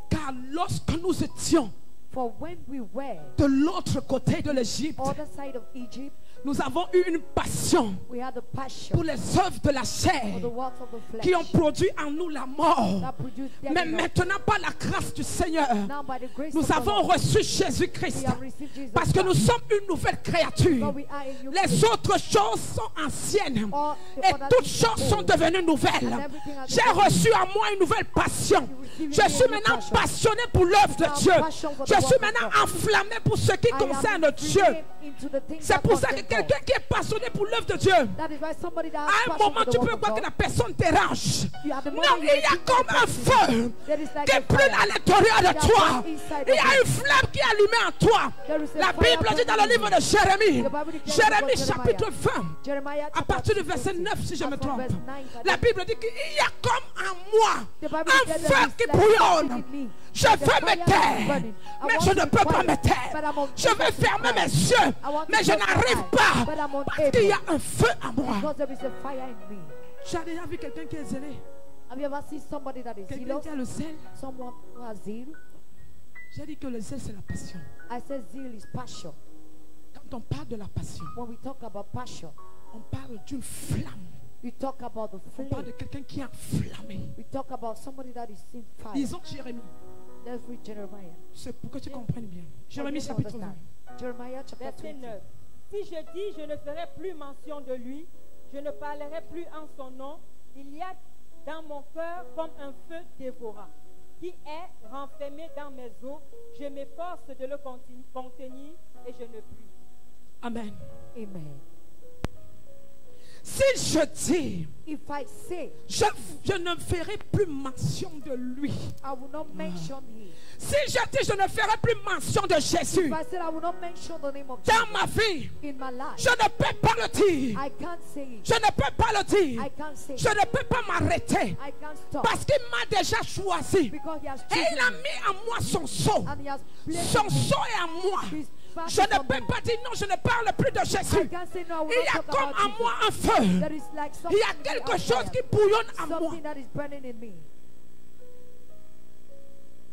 Car lorsque nous étions For when we were de l'autre côté de l'Égypte, other side of Egypt, nous avons eu une passion we had a passion pour les œuvres de la chair for the works of the flesh qui ont produit en nous la mort. that produced death Mais in us. maintenant, par la grâce du Seigneur, Now by the grace nous of the avons Lord, reçu we Jésus-Christ. have received Jesus Parce que nous Christ. sommes une nouvelle créature. But we are a new Les creation. autres choses sont anciennes All the et other toutes things choses are sont old. devenues nouvelles. And everything has J'ai become reçu en moi une nouvelle passion. You receive Je in suis you a new maintenant passion. passionné pour l'œuvre de Now Dieu. passion for the Je work suis of maintenant God. enflammé pour ce qui I am concerne Dieu. inflamed into the things C'est that pour ça que concern quelqu'un God. qui est passionné pour l'œuvre de Dieu, That is why somebody that à has un passion moment for the tu work peux of voir que God, la personne dérange. you are the Non, moment il y a comme un feu there is like qui a brûle à fire. l'intérieur de That toi. burns inside Il y of a you. une flamme qui est allumée en toi. There is a La fire Bible dit dans le burning livre in de Jérémie, The Bible declares Jérémie about chapitre 20, Jeremiah à chapter partir du verset 20, 9 si je and me from trompe, verse 9, la Bible dit qu'il y a comme en moi The Bible un declares feu there is qui like bouillonne. something in me. Je The veux fire me is taire, burning. I mais want je to ne be peux pas quiet, me but taire. I'm unable Je veux to fermer quiet. mes yeux, I want to mais je close my n'arrive eyes, pas but I'm parce unable. qu'il y a un feu en moi. Because there is a fire in me. Tu as déjà vu quelqu'un qui est zélé? Have you ever seen somebody that is Quelqu'un zealous? qui a le zèle? Someone who has zeal? J'ai dit que le zèle c'est la passion. I said zeal is passion. Quand on parle de la passion, When we talk about passion, on parle d'une flamme. we talk about the On parle de flame. quelqu'un qui est enflammé. We talk about somebody that is in fire. Lisons Jérémie. Let's read Jeremiah. C'est pour que tu comprennes bien. Jérémie For you to chapitre 20. understand. Jeremiah chapter Verset 20. 9. Si je dis, je ne ferai plus mention de lui, je ne parlerai plus en son nom, il y a dans mon cœur comme un feu dévorant, qui est renfermé dans mes os. Je m'efforce de le contenir et je ne puis. Amen. Amen. Si je dis, If I say, je ne ferai plus mention de lui. I will not mention him. Si je dis, je ne ferai plus mention de Jésus If I said I will not mention the name of dans Jesus ma vie, in my life, je ne peux pas le dire. I can't say it. Je ne peux pas le dire. I can't say Je it. ne peux pas m'arrêter I can't stop. parce qu'il m'a déjà choisi. Because he has Et il a chosen me. mis en moi son sceau. And he has placed Son me. sceau est en moi. His back Je is ne on peux me. pas dire non, je ne parle plus de I Jésus. can't say no, I will Il y not a talk comme about en Jesus. moi un feu. There is like Il something y a in the quelque outside. chose qui bouillonne en moi. Something that is burning in me.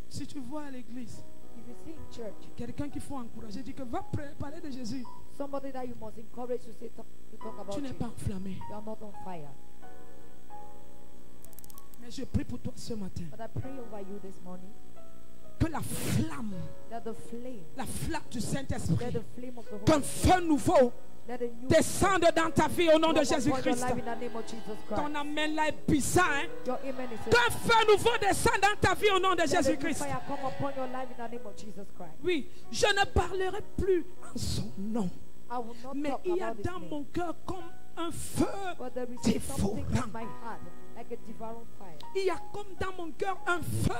Si tu vois à l'église If you see in church, quelqu'un qu'il faut encourager, dit que va parler de Jésus. somebody that you must encourage to say to talk about Tu n'es Jesus. pas enflammé. You are not on fire. Mais je prie pour toi ce matin. But I pray over you this morning Que la flamme du that Saint-Esprit, the flame of the Holy qu'un Spirit, feu nouveau let a new descende dans ta vie au nom de come upon your Jésus-Christ. life in the name of Jesus Christ. Ton amen là est bizarre. Hein? Your amen is Qu'un feu nouveau descende dans ta vie au nom de let a new Jésus-Christ. fire come upon your life in the name of Jesus Christ. Oui, je ne parlerai plus en son nom. I will not Mais talk il y a about his dans name. mon cœur comme un feu But there is something dévorant. in my heart, like a devouring fire. Il y a comme dans mon cœur un feu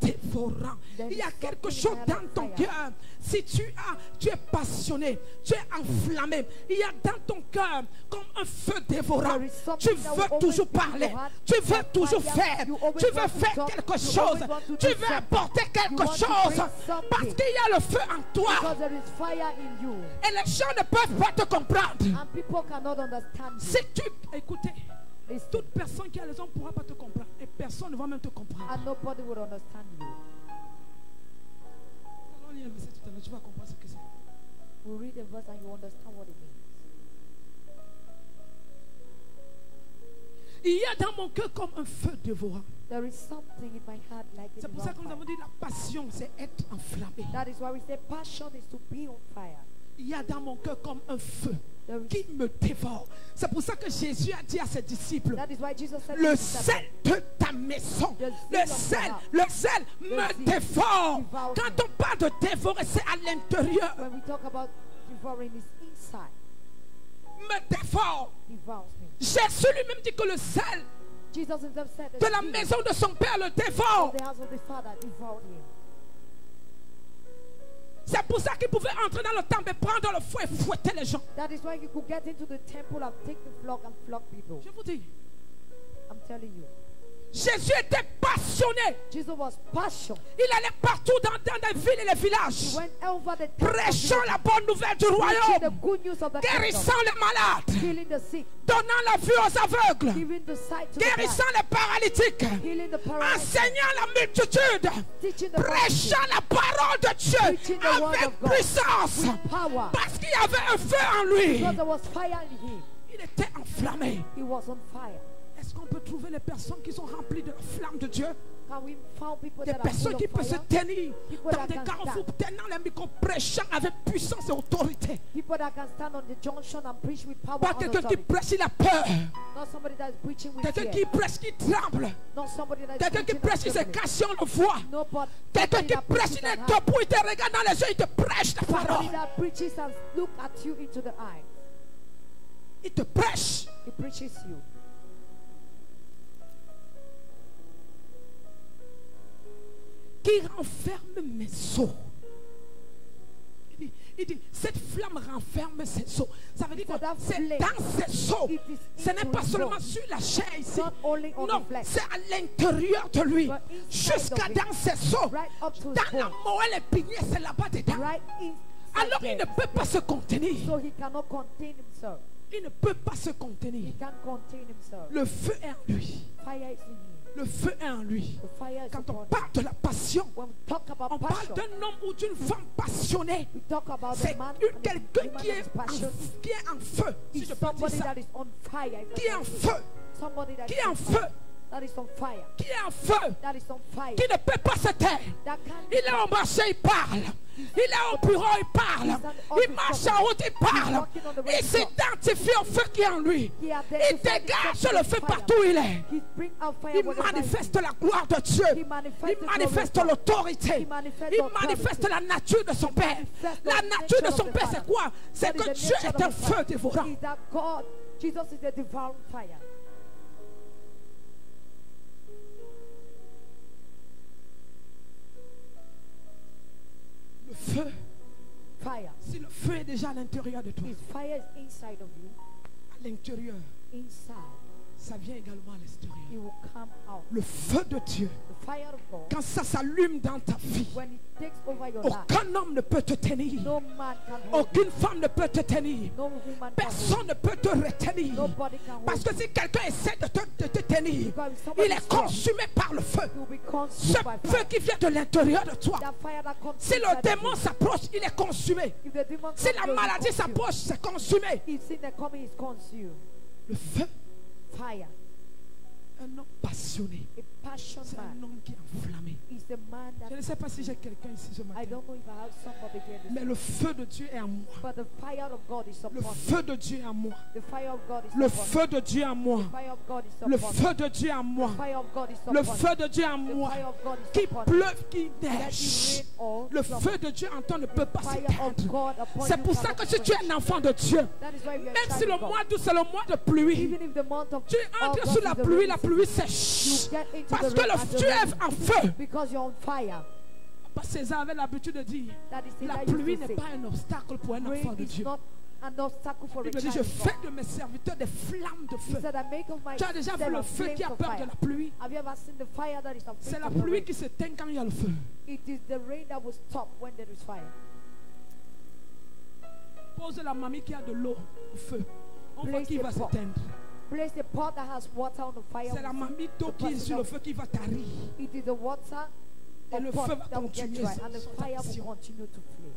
dévorant. Il y a quelque chose dans ton cœur. Si tu es passionné, tu es enflammé. Il y a dans ton cœur comme un feu dévorant. Tu veux toujours parler. Tu veux toujours faire. Tu veux faire quelque chose. Tu veux apporter quelque chose. Parce qu'il y a le feu en toi. Because there is fire in you. Et les gens ne peuvent pas te comprendre. And people cannot understand you. Si tu... Écoutez, Listen, toute personne qui a raison ne pourra pas te comprendre. Et personne ne va même te comprendre. and nobody would understand you. Allons lire un verset tout à l'heure, tu vas comprendre ce que c'est. We'll read the verse and you understand what it means. Il y a dans mon cœur comme un feu dévorant. There is something in my heart like a C'est pour ça que nous avons devouring dit la passion, c'est être enflammé. fire. That is why we say passion is to be on fire. Il y a dans mon cœur comme un feu There is, qui me dévore. C'est pour ça que Jésus a dit à ses disciples, that is why Jesus said le to his sel disciples, de ta maison, The le sel me zeal dévore. devours Quand on parle de dévorer, c'est à l'intérieur. when we talk about devouring is inside. me dévore. devours me. Jésus lui-même dit que le sel Jesus himself said that de la the maison de son père le of dévore. the house of the Father devoured him. C'est pour ça qu'il pouvait entrer dans le temple et prendre le fouet et fouetter les gens. That is why you could get into the temple and take the flock and flog people. Je vous dis, I'm telling you. Jésus était passionné. Jesus was passionate. Il allait partout dans les villes et les He villages, went over the temple, prêchant la bonne nouvelle du preaching the royaume, good news of the kingdom, guérissant les malades, healing the sick, donnant la vue aux aveugles, giving the sight to the guérissant blind, les paralytiques, healing the paralytic, enseignant la multitude, teaching the prêchant multitude la parole de Dieu Preaching the word avec of God. puissance, with power. parce qu'il y avait un feu en lui. Because there was fire in him. Il était enflammé. He was on fire. Est-ce qu'on peut trouver les personnes qui sont remplies de la flamme de Dieu? Can we find people Des that are personnes full qui of peuvent se fire? tenir People dans that des can carrefours, stand. tenant les micros, prêchant avec puissance et autorité. People that can stand on the junction and preach with power Pas and quelqu'un qui authority. prêche, il a peur. Not somebody that is preaching with Quelqu'un fear. qui prêche, qui tremble. Not somebody that is Quelqu'un qui preaching prêche, il and se trembling. cache, on le voit. No, but Quelqu'un somebody qui that prêche, preaches il est and debout, il te regarde dans les yeux, il te prêche la parole. somebody that preaches and look at you into the eye. Il te prêche. He preaches you. Qui renferme mes os. Il dit, cette flamme renferme ses os. Ça veut dire que that c'est flame, dans ses os. it is Ce n'est into pas his seulement bones. sur la chair ici. Not only on Non, the flesh. c'est à l'intérieur de lui. But inside Jusqu'à of it. dans ses os. Right up to his Dans la bones. moelle épinière, c'est là-bas dedans. Right inside Alors il ne there. peut pas se contenir. So he cannot contain himself. Il ne peut pas se He contenir. can't contain himself. Le feu est en lui. Fire is in him. Le feu est en lui. The fire is Quand on upon him. parle de la passion, When we talk on about parle passion, d'un homme ou d'une femme passionnée. we talk about C'est the man quelqu'un woman qui that est is passionate. qui est en feu. Si Is je peux dire somebody ça. that is on fire. Qui est en feu. Somebody that Qui is est en on feu. fire. That is on fire. Qui est en feu. That is on fire. Qui ne peut pas se taire. That can't Il est au marché, il parle. Il est au bureau, il parle. Il marche en route, il parle. Il s'identifie au feu qui est en lui. He Il dégage le feu partout où il est. He bring out fire Il wherever he manifeste is. la gloire de Dieu. He manifests Il the manifeste glory of God. l'autorité. He manifests Il authority. manifeste la nature de son Père. manifests La the nature de nature son of the Père, c'est Father. quoi? C'est That is que the Dieu nature est of un the feu Father. dévorant. Is that God, Jesus is the devouring fire. Le feu, Fire. si le feu est déjà à l'intérieur de toi, His fire is inside of you. à l'intérieur, Inside. ça vient également à l'extérieur. It will come out. Le feu de Dieu, The fire of God. quand ça s'allume dans ta vie, When it takes over your life, aucun homme ne peut te tenir. no man can hold Aucune you. femme ne peut te tenir. No woman can hold Personne ne peut te retenir. you. Nobody can Parce hold que si quelqu'un essaie de te tenir, Because if somebody il is est strong, consumé par le feu. you. You'll be Ce consumed by feu fire. qui vient de l'intérieur de toi. That fire that comes Si le inside of démon you. s'approche, il est consumé. If the demon Si comes, la you'll be maladie consumed. s'approche, c'est consumé. If sin that coming is consumed. Le feu, Fire. un homme passionné, A passion c'est un man homme qui est enflammé. is the man Je that ne sais pas si j'ai quelqu'un ici ce I matin, don't know if I have somebody here this mais le feu de Dieu est en moi. but the fire of God is Le upon me. feu de Dieu est en moi. The fire of God is Le upon me. feu de Dieu est en moi. The fire of God is upon Le me. feu de Dieu est en moi. The fire of God is Le upon feu me. de Dieu est en The moi. fire of God is Qui upon me. pleuve, qui Let neige. it rain all Le from feu de Dieu en toi ne peut pas fire of s'éteindre. God upon C'est you pour ça cannot que si tu es quench. un enfant de Dieu, That is why we are même si child le of God. mois d'août c'est le mois de pluie, Even if the month of tu entres August sous la is the pluie, rainy la season, pluie sèche. you get into Parce the que rain and le the tu rain es en feu. because you're on fire. Parce que César avait l'habitude de dire, That is la that pluie used n'est to say. pas un obstacle pour un enfant Rain de is Dieu. not an obstacle for a Il me dit, child je of fais God. de mes serviteurs des flammes de He feu. said, I make of my Tu as déjà vu self le a feu flame qui a for peur de fire. la pluie? Have you ever seen the fire that is afraid C'est la of the pluie rain? qui s'éteint quand il y a le feu. It is the rain that will stop when there is fire. Pose la mamie qui a de l'eau au feu. On voit Place qu'il the va pot. s'éteindre. Place a pot that has water on the fire. C'est la mamie d'eau The qui est person sur le of- feu qui va tarir. It is the water Et le of pot feu va that will get continuer dry, and the son fire action. will continue to flame.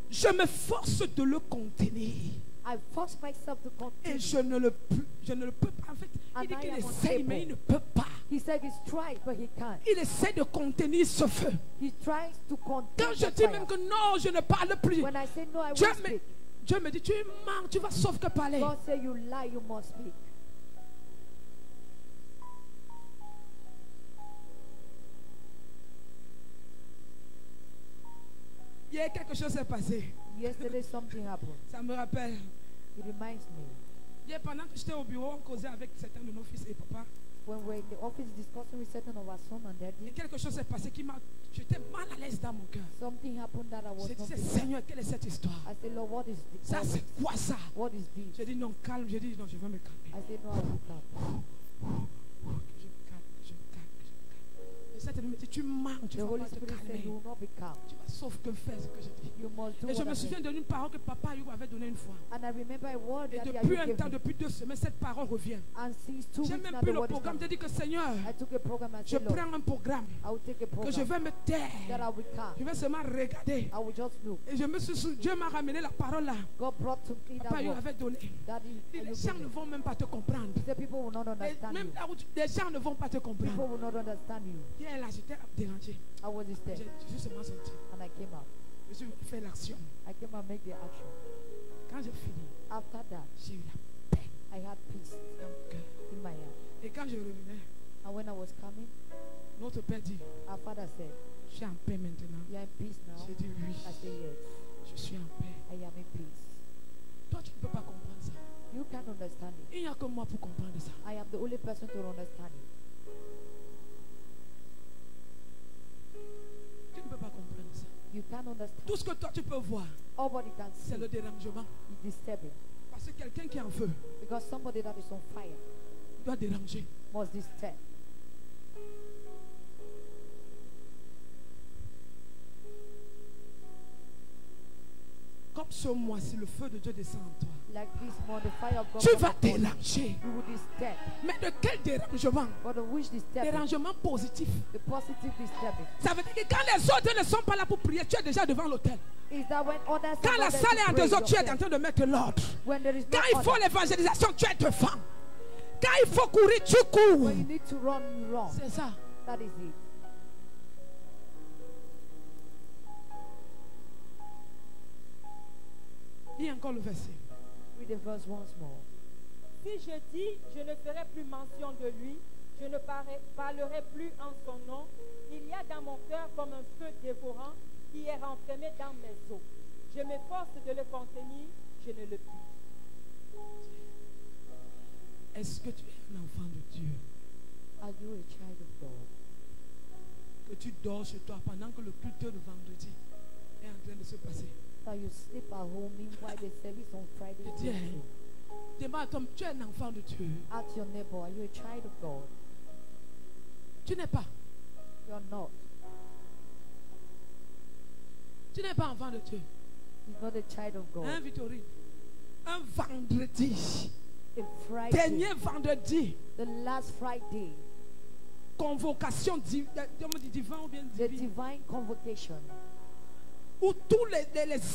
Je me force de le contenir. I force myself to Et continue. je ne le peux pas. En fait, And il dit I qu'il am essaye, mais unable. il ne peut pas. He said he's tried, but he can't. Il essaie de contenir ce feu. He tries to contain Quand je the dis fire. même que non, je ne parle plus. When I say no, I Dieu won't me, speak. Dieu me dit, tu mens, tu vas sauf que parler. God say you lie, you must speak. Hier, quelque chose s'est passé. Yesterday something happened. Ça me rappelle. It reminds me. Hier, pendant que j'étais au bureau, on causait avec certains de nos fils et papa. When we're in the office discussing with certain of our son and Et daddy, quelque chose s'est passé qui m'a... J'étais mal à l'aise dans mon cœur. something happened that I was Je not disais, prepared. Seigneur, quelle est cette histoire? I said, Lord, what is this? Ça, c'est quoi ça? What is this? J'ai dit non, calme. J'ai dit non, je vais me calmer. I said, no, I will come. Je me calme, je me calme, je me calme. Et Satan me dit, tu manques, tu The ne vas Holy pas te Spirit said, calmer. you will not be calm. Tu vas sauf que faire ce que je dis. You must do Et je what me I souviens said. d'une parole que papa Hugo avait donnée une fois. And I remember a word Et that depuis you un gave temps, me. depuis 2 semaines, cette parole revient. And since 2 J'ai weeks même now, plus the le word is programme. J'ai coming. dit que Seigneur, I took a program and je said, Lord, prends un programme I will take a que je program vais me that taire. I will come. Je vais seulement regarder. I will just look. Et je me suis Dieu m'a ramené la parole là. God brought to me that Papa Hugo word. avait donné. Daddy, Et and les you gens gave ne me. vont même pas te comprendre. He said, people will not Et understand même you. là où les gens ne vont pas te People comprendre. will not understand you. Hier là, j'étais dérangé. I was disturbed. J'ai justement sorti. And I came out. Je suis fait l'action. I came and make the action. Quand j'ai fini, After that, j'ai eu la paix I had peace dans mon cœur. in my heart. Et quand je revenais, And when I was coming, notre père dit, our father said, je suis en paix maintenant. you are in peace now? J'ai dit oui, I said, yes, je suis en paix. I am in peace. Toi, tu ne peux pas comprendre ça. You can't understand it. Il n'y a que moi pour comprendre ça. I am the only person to understand it. Tu ne peux pas comprendre ça. You can't understand. Tout ce que toi tu peux voir, All what you can see c'est le dérangement. is disturbing. Parce que quelqu'un qui est en feu Because somebody that is on fire doit déranger. must disturb. Comme ce mois-ci, le feu de Dieu descend en toi. Like this morning, the fire of God Tu comes vas upon you. déranger. You will disturb. Mais de quel dérangement? But of which disturbing? Dérangement positif. The positive disturbing. Ça veut dire que quand les autres ne sont pas là pour prier, tu es déjà devant l'autel. Is that when others Quand are la not there salle est to en pray, désordre, tu es you're en there. train de mettre l'ordre. When there is no Quand il faut order, l'évangélisation, tu es devant. Quand il faut courir, tu cours. when you need to run, you run. C'est ça. That is it. Lis encore le verset. Read the verse once more. Si je dis, je ne ferai plus mention de lui, je ne parlerai plus en son nom, il y a dans mon cœur comme un feu dévorant qui est renfermé dans mes os. Je m'efforce de le contenir, je ne le puis. Est-ce que tu es un enfant de Dieu? Are you a child of God? Que tu dors chez toi pendant que le culte de vendredi est en train de se passer. That you sleep at home meanwhile the service on Friday is Yeah. going through. Demande à ton, tu es un enfant de Dieu. Ask your neighbor, are you a child of God? Tu n'es pas. You're not. Tu n'es pas enfant de Dieu. He's not a child of God. Hein, Victorine? Un vendredi. A Friday, Dernier vendredi. the last Friday, Convocation divine ou bien the divine. divine convocation, Où tous les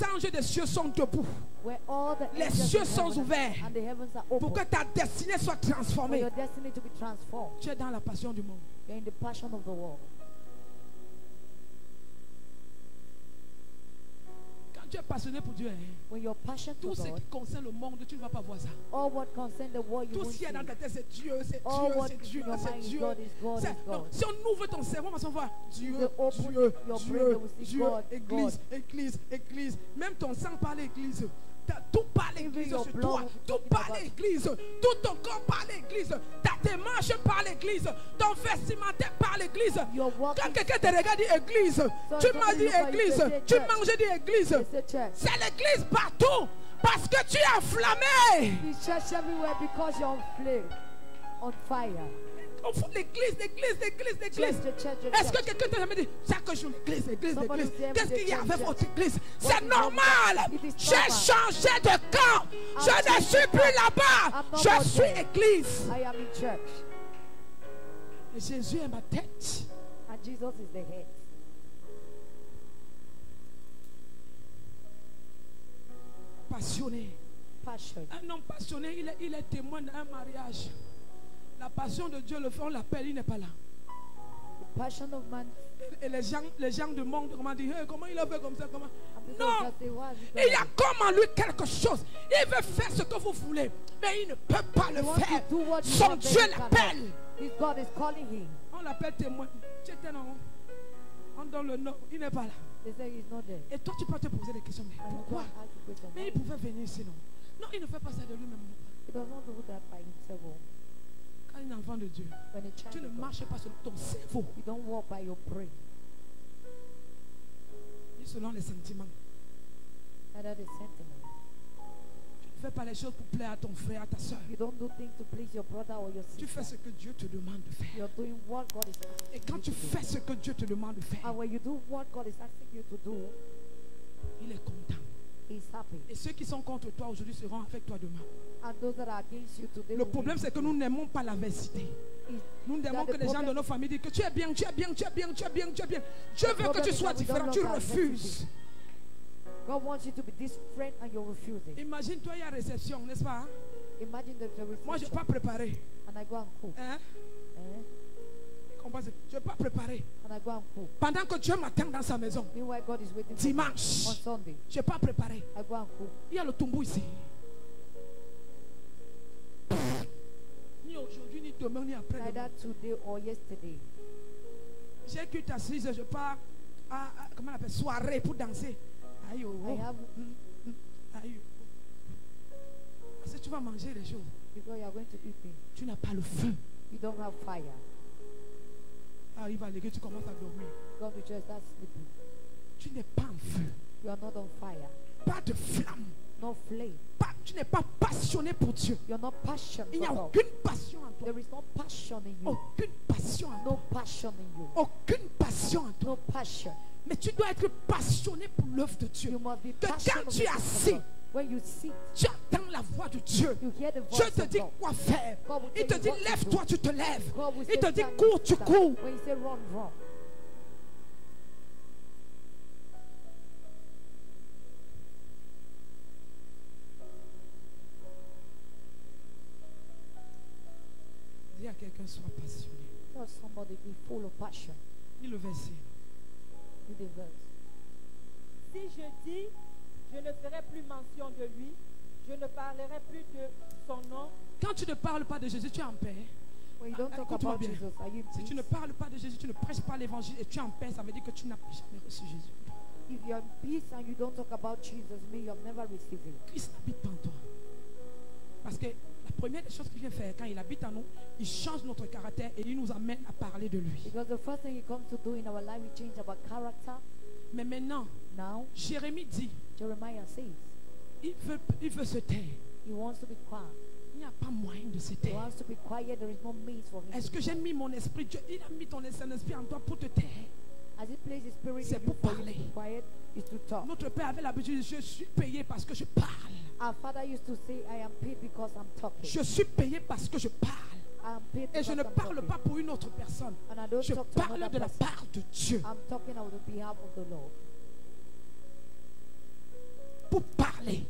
anges des cieux sont debout. where all the Les angels cieux in sont heaven ouverts. and the heavens are Pour que open ta destinée soit for transformée. your destiny to be transformed. Tu es dans la passion du monde. You're in the passion of the world. Quand tu es passionné pour Dieu, hein, When you're passionate tout for ce God, qui concerne le monde, tu ne vas pas voir ça. all what concerns the world you Tout won't ce qui est dans see. ta tête, c'est Dieu, c'est All Dieu, what c'est is Dieu, in your c'est mind is Dieu. God, is God, C'est- is non, God. si on ouvre ton cerveau, on va voir Dieu, You open Dieu, your brain, Dieu, they will see Dieu, God, Église, God. Église, Église. Même ton sang parle Église. Tout parle Even Église your sur blood toi. will be Tout talking parle about- Église. Tout ton corps parle Église. Ta démarche parle Église. Ton vestimentaire parle Église. You're walking- Quand quelqu'un te regarde, dit Église. Tu m'as dit somebody look at you, Église. they say Tu church. manges, dit Église. It's a church. C'est l'Église partout. Parce que tu es enflammé. It's church everywhere because you're on flame, on fire. Au fond, l'église, l'église, l'église, l'église. Church, church, Est-ce que church. quelqu'un t'a jamais dit chaque jour l'église, l'église, Somebody l'église? say Qu'est-ce qu'il y a every day, avec votre church. église? What C'est is normal. normal? It is J'ai normal. changé de camp. I'm Je ne changing suis plus camp. là-bas. I'm no Je more suis there. église. I am in church. Et Jésus est ma tête. And Jesus is the head. Passionné. Passion. Un homme passionné, il est témoin d'un mariage. La passion de Dieu, le fait, on l'appelle, il n'est pas là. The passion of man. Et les gens du monde, comment dire, hey, comment il a fait comme ça, comment? And people Non. just say, "Why has he done Il y a this?" comme en lui quelque chose. Il veut faire ce que vous voulez, mais il ne peut pas le He wants faire. to do what you Son want, but he Dieu cannot. l'appelle. His God is calling him. On l'appelle témoin. Tu étais non? On donne le nom, il n'est pas là. They say he's not there. Et toi, tu peux te poser des questions. Mais And you go pourquoi? and ask the question. Mais il pouvait venir sinon. Non, il ne fait pas ça de lui-même. He does not do that by himself. Quand il est enfant de Dieu, When a child tu ne of God, marches pas selon ton cerveau, you don't walk by your brain, ni selon les sentiments. neither the sentiment. Tu ne fais pas les choses pour plaire à ton frère, à ta soeur. You don't do things to please your brother or your Tu fais sister. ce que Dieu te demande de faire. You're doing what God is asking Et quand you tu to do. fais ce que Dieu te demande de faire, And when you do what God is asking you to do, il est content. He's happy. Et ceux qui sont contre toi aujourd'hui seront avec toi demain. And those that are against you today, Le will problème, be c'est que nous n'aimons pas l'adversité. is Nous n'aimons that que the les gens de problem- nos familles disent que tu es bien, tu es bien, tu es bien, tu es bien, tu es bien. Dieu veut que problem tu is sois that we différent, don't tu love refuses. God wants you to be different and you're refusing. Imagine-toi, il y a réception, n'est-ce pas? Hein? Imagine the Moi, je n'ai reception pas préparé. and I go and cook. Hein? Eh? Comprends? Je n'ai pas préparé. And I go and cook. Pendant que Dieu m'attend dans sa maison, Meanwhile, God is waiting for me dimanche, on Sunday. je n'ai pas préparé. I go and cook. Il y a le tombeau ici. Ni aujourd'hui, ni demain, ni après. Neither today or yesterday. J'ai que t'assise, je pars à, comment on appelle, soirée pour danser. Aïe, oh, I oh. have, Aïe. Parce que tu vas manger les choses. because you are going to eat me. Tu n'as pas le feu. You don't have fire. Arrive à l'église, tu commences à dormir. Go to church, that's sleeping. Tu n'es pas en feu. You are not on fire. Pas de flamme. No flame. Tu n'es pas passionné pour Dieu. You're not passionate. Il n'y a for God. aucune passion en toi. There is no passion in you. Aucune passion en toi. No passion in you. Aucune passion en toi. No passion. Mais tu dois être passionné pour l'œuvre de Dieu. You must be Que passionate. quand of tu es the things of assis, God. When you sit, tu attends la voix de Dieu. you hear the Dieu voice te of dit God. quoi faire. God will Il tell te you dit what to lève-toi, do. tu te lèves. God will Il say te dit stand, cours, tu stand. cours. When you say run, run. Dis à quelqu'un, sois passionné. Tell somebody be full of passion. Lis le verset. Read the verse. Si je dis, je ne ferai plus mention de lui, je ne parlerai plus de son nom, Quand tu ne parles pas de Jésus, tu es en paix. When you don't talk Écoute-moi about bien. Jesus, are you in Si tu ne peace? parles pas de Jésus, tu ne prêches pas l'évangile et tu es en paix, ça veut dire que tu n'as jamais reçu Jésus. If you're in peace and you don't talk about Jesus, me, you have never received him. Christ n'habite pas en toi. Parce que la première des choses qu'il vient faire quand il habite en nous, il change notre caractère et il nous amène à parler de lui. Because the first thing he comes to do in our life, he changes our character. Mais maintenant, Now, Jérémie dit, Jeremiah says, il veut se taire. he wants to be quiet. Il n'y a pas moyen de se He taire. wants to be quiet. There is no means for him Est-ce to que be j'ai quiet. mis mon esprit, Dieu, il a mis ton esprit en toi pour te taire. As he places his spirit C'est in you pour for you to parler. be quiet, is to talk. Notre Père avait l'habitude de dire, je suis payé parce que je parle. Our father used to say, I am paid because I'm talking. Je suis payé parce que je parle. I am paid Et because je ne I'm parle talking. pas pour une autre personne. And I don't Je talk to parle another de la person. part de Dieu. I'm talking on the behalf of the Lord. Pour parler.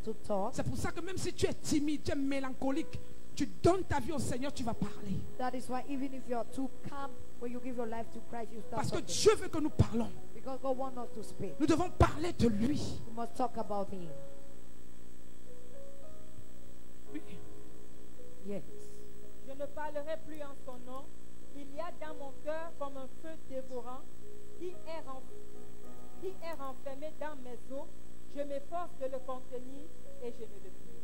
To talk. C'est pour ça que même si tu es timide, tu es mélancolique, tu donnes ta vie au Seigneur, tu vas parler. That is why even if you are too calm, when you give your life to Christ, you start Parce que talking. Dieu veut que nous parlons. Because God wants us to speak. Nous devons parler de lui. We must talk about him. Oui. Yes. je ne parlerai plus en son nom. Il y a dans mon cœur comme un feu dévorant qui est renfermé dans mes os. Je m'efforce de le contenir et je ne le puis.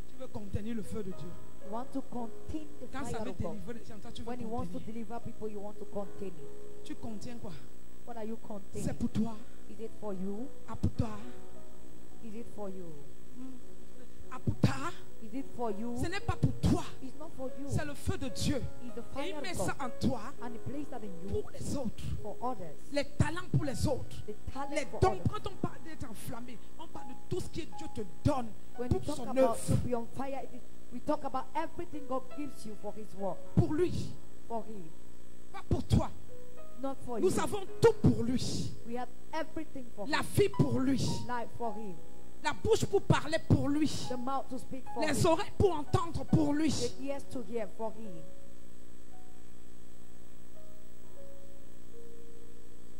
Tu veux contenir le feu de Dieu. You want to contain the Quand ça fire veut of God. délivrer les gens, toi, tu veux When he wants to contenir. deliver people, you want to contain it. Tu contiens quoi? What are you C'est containing? pour toi. Is it for you? Ah, pour toi. Is it for you? Ah, pour toi. Is it for you? Ce n'est pas pour toi. It's not for you. C'est le feu de Dieu. It's the Et il fire met of ça God. en toi And he placed that in you pour les autres. for others. Les talents pour les autres. The talent Les for dons, others. quand on parle d'être enflammé, on parle de tout ce que Dieu te donne When you pour talk son about œuvre, to be on fire, we talk about everything God gives you for his work. pour lui, For him. pas pour toi. Not for Nous you. avons tout pour lui. We have everything for La him. vie pour lui. Life for him. La bouche pour parler pour lui. The mouth to speak for Les him. oreilles pour entendre pour lui. The ears to hear for him.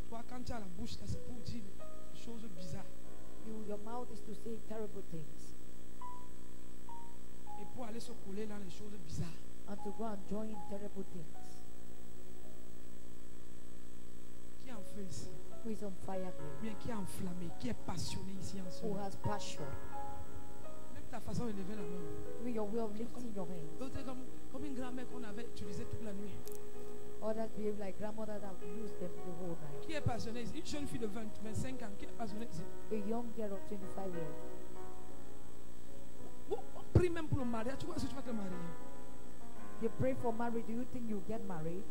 Toi, quand tu as la bouche, là, c'est pour dire des choses bizarres. Your mouth is to say terrible things. Et pour aller se coller dans les choses bizarres. And to go and join terrible things. feu ici? Who is on fire here? Bien, qui est enflammé, qui est passionné ici en ce Who moment. has passion? Même ta façon de lever la main. With your way of lifting your hands. C'est comme une grand-mère qu'on avait utilisée toute la nuit. Others behave like grandmothers that used them the whole night. Qui est passionnée ici? Une jeune fille de 25 ans, qui est passionnée ici? A young girl of 25 years. On prie même pour le mariage. Tu vois si tu vas te marier. They pray for marriage. Do you think you get married?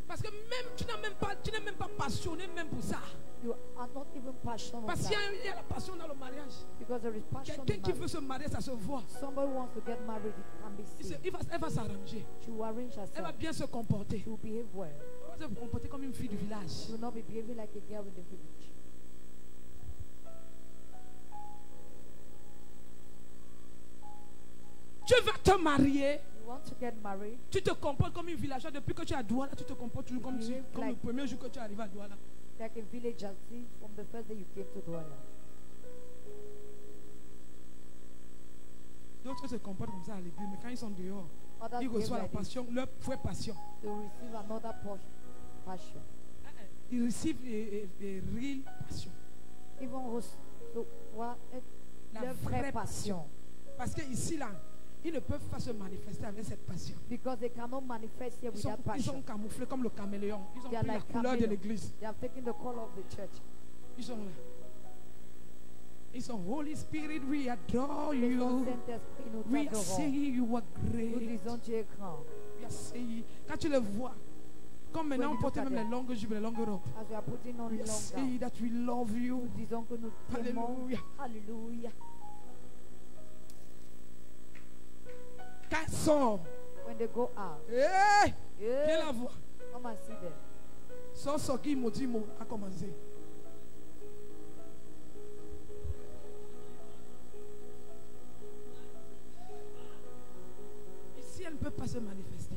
Parce que même tu n'es même pas passionné même pour ça. You are not even passionate. Parce qu'il y a la passion dans le mariage. Because there is passion in Quelqu'un qui marriage. veut se marier, ça se voit. Somebody wants to get married, it can be seen. Elle va s'arranger. She will arrange Elle va herself. bien se comporter. She will behave well. Elle va se comporter comme une fille du village. She will not be behaving like a girl in the village. Tu vas te marier. You want to get married? Tu te comportes comme une villageoise. Depuis que tu es à Douala, tu te comportes toujours comme le premier jour que tu es arrivé à Douala. Like a villager, see, from the first day you came to Douala. D'autres se comportent comme ça à l'église, mais quand ils sont dehors, Others ils behave reçoivent la like this. passion, leur vraie passion. They will receive another passion. Ils reçoivent des réelles passions. Even La leur vraie vraie passion. Parce qu'ici, là, ils ne peuvent pas se manifester avec cette passion. Because they cannot manifest here with that Ils passion. sont camouflés comme le caméléon. Ils ont They are pris la like couleur de chameleons. l'église. They have taken the color of the church. Ils sont là. Ils sont Holy Spirit, we adore Les you. Saint-Esprit, nous We t'adorons. say you are Nous great. disons tu es grand. We say, quand tu le vois, comme maintenant When on you porte look at même les them. longues jupes, les longues robes. As we are putting on We long say gown, that we love you. nous disons que nous t'aimons. Alléluia. Alléluia. Quand ils sortent, When they go out, viens yeah, la voir. come and see them. Sors qui maudit mot a commencé. Ici, elle ne peut pas se manifester.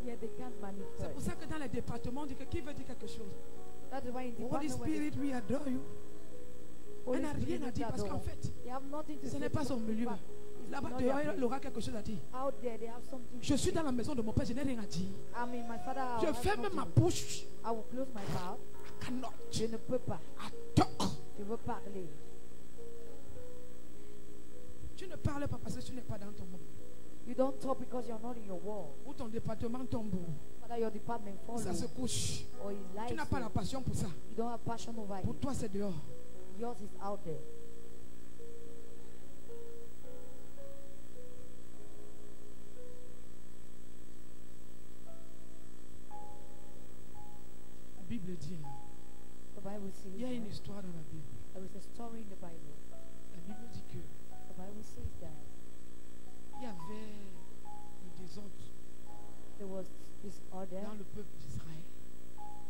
Yeah, they can't C'est manifest. pour ça que dans les départements, on dit que qui veut dire quelque chose. That is why in the Holy department when Spirit, we adore you. Holy Elle n'a Spirit rien à dire parce qu'en t'adore. fait, They have nothing to ce say n'est pas because son milieu. in fact, it's Là-bas, not dehors, their elle place. aura quelque chose à dire. Out there, they have something Je to suis say. dans la maison de mon père, je n'ai rien à dire. I'm in my father's house. Je I have ferme ma nothing. bouche. I will close my mouth. I cannot. Je ne peux pas. I talk. Je veux parler. Tu ne parles pas parce que tu n'es pas dans ton monde. You don't talk because you're not in your world. Ou ton département tombe. Whether your department follows Ça se couche. or is Tu lies n'as pas you, la passion pour ça. you don't have passion over Pour it. toi, c'est dehors. Yours is out there. La Bible dit, The Bible says il y a une that histoire dans la Bible. there is a story in the Bible. La Bible dit que The Bible says that il y avait le désordre there was disorder dans le peuple d'Israël.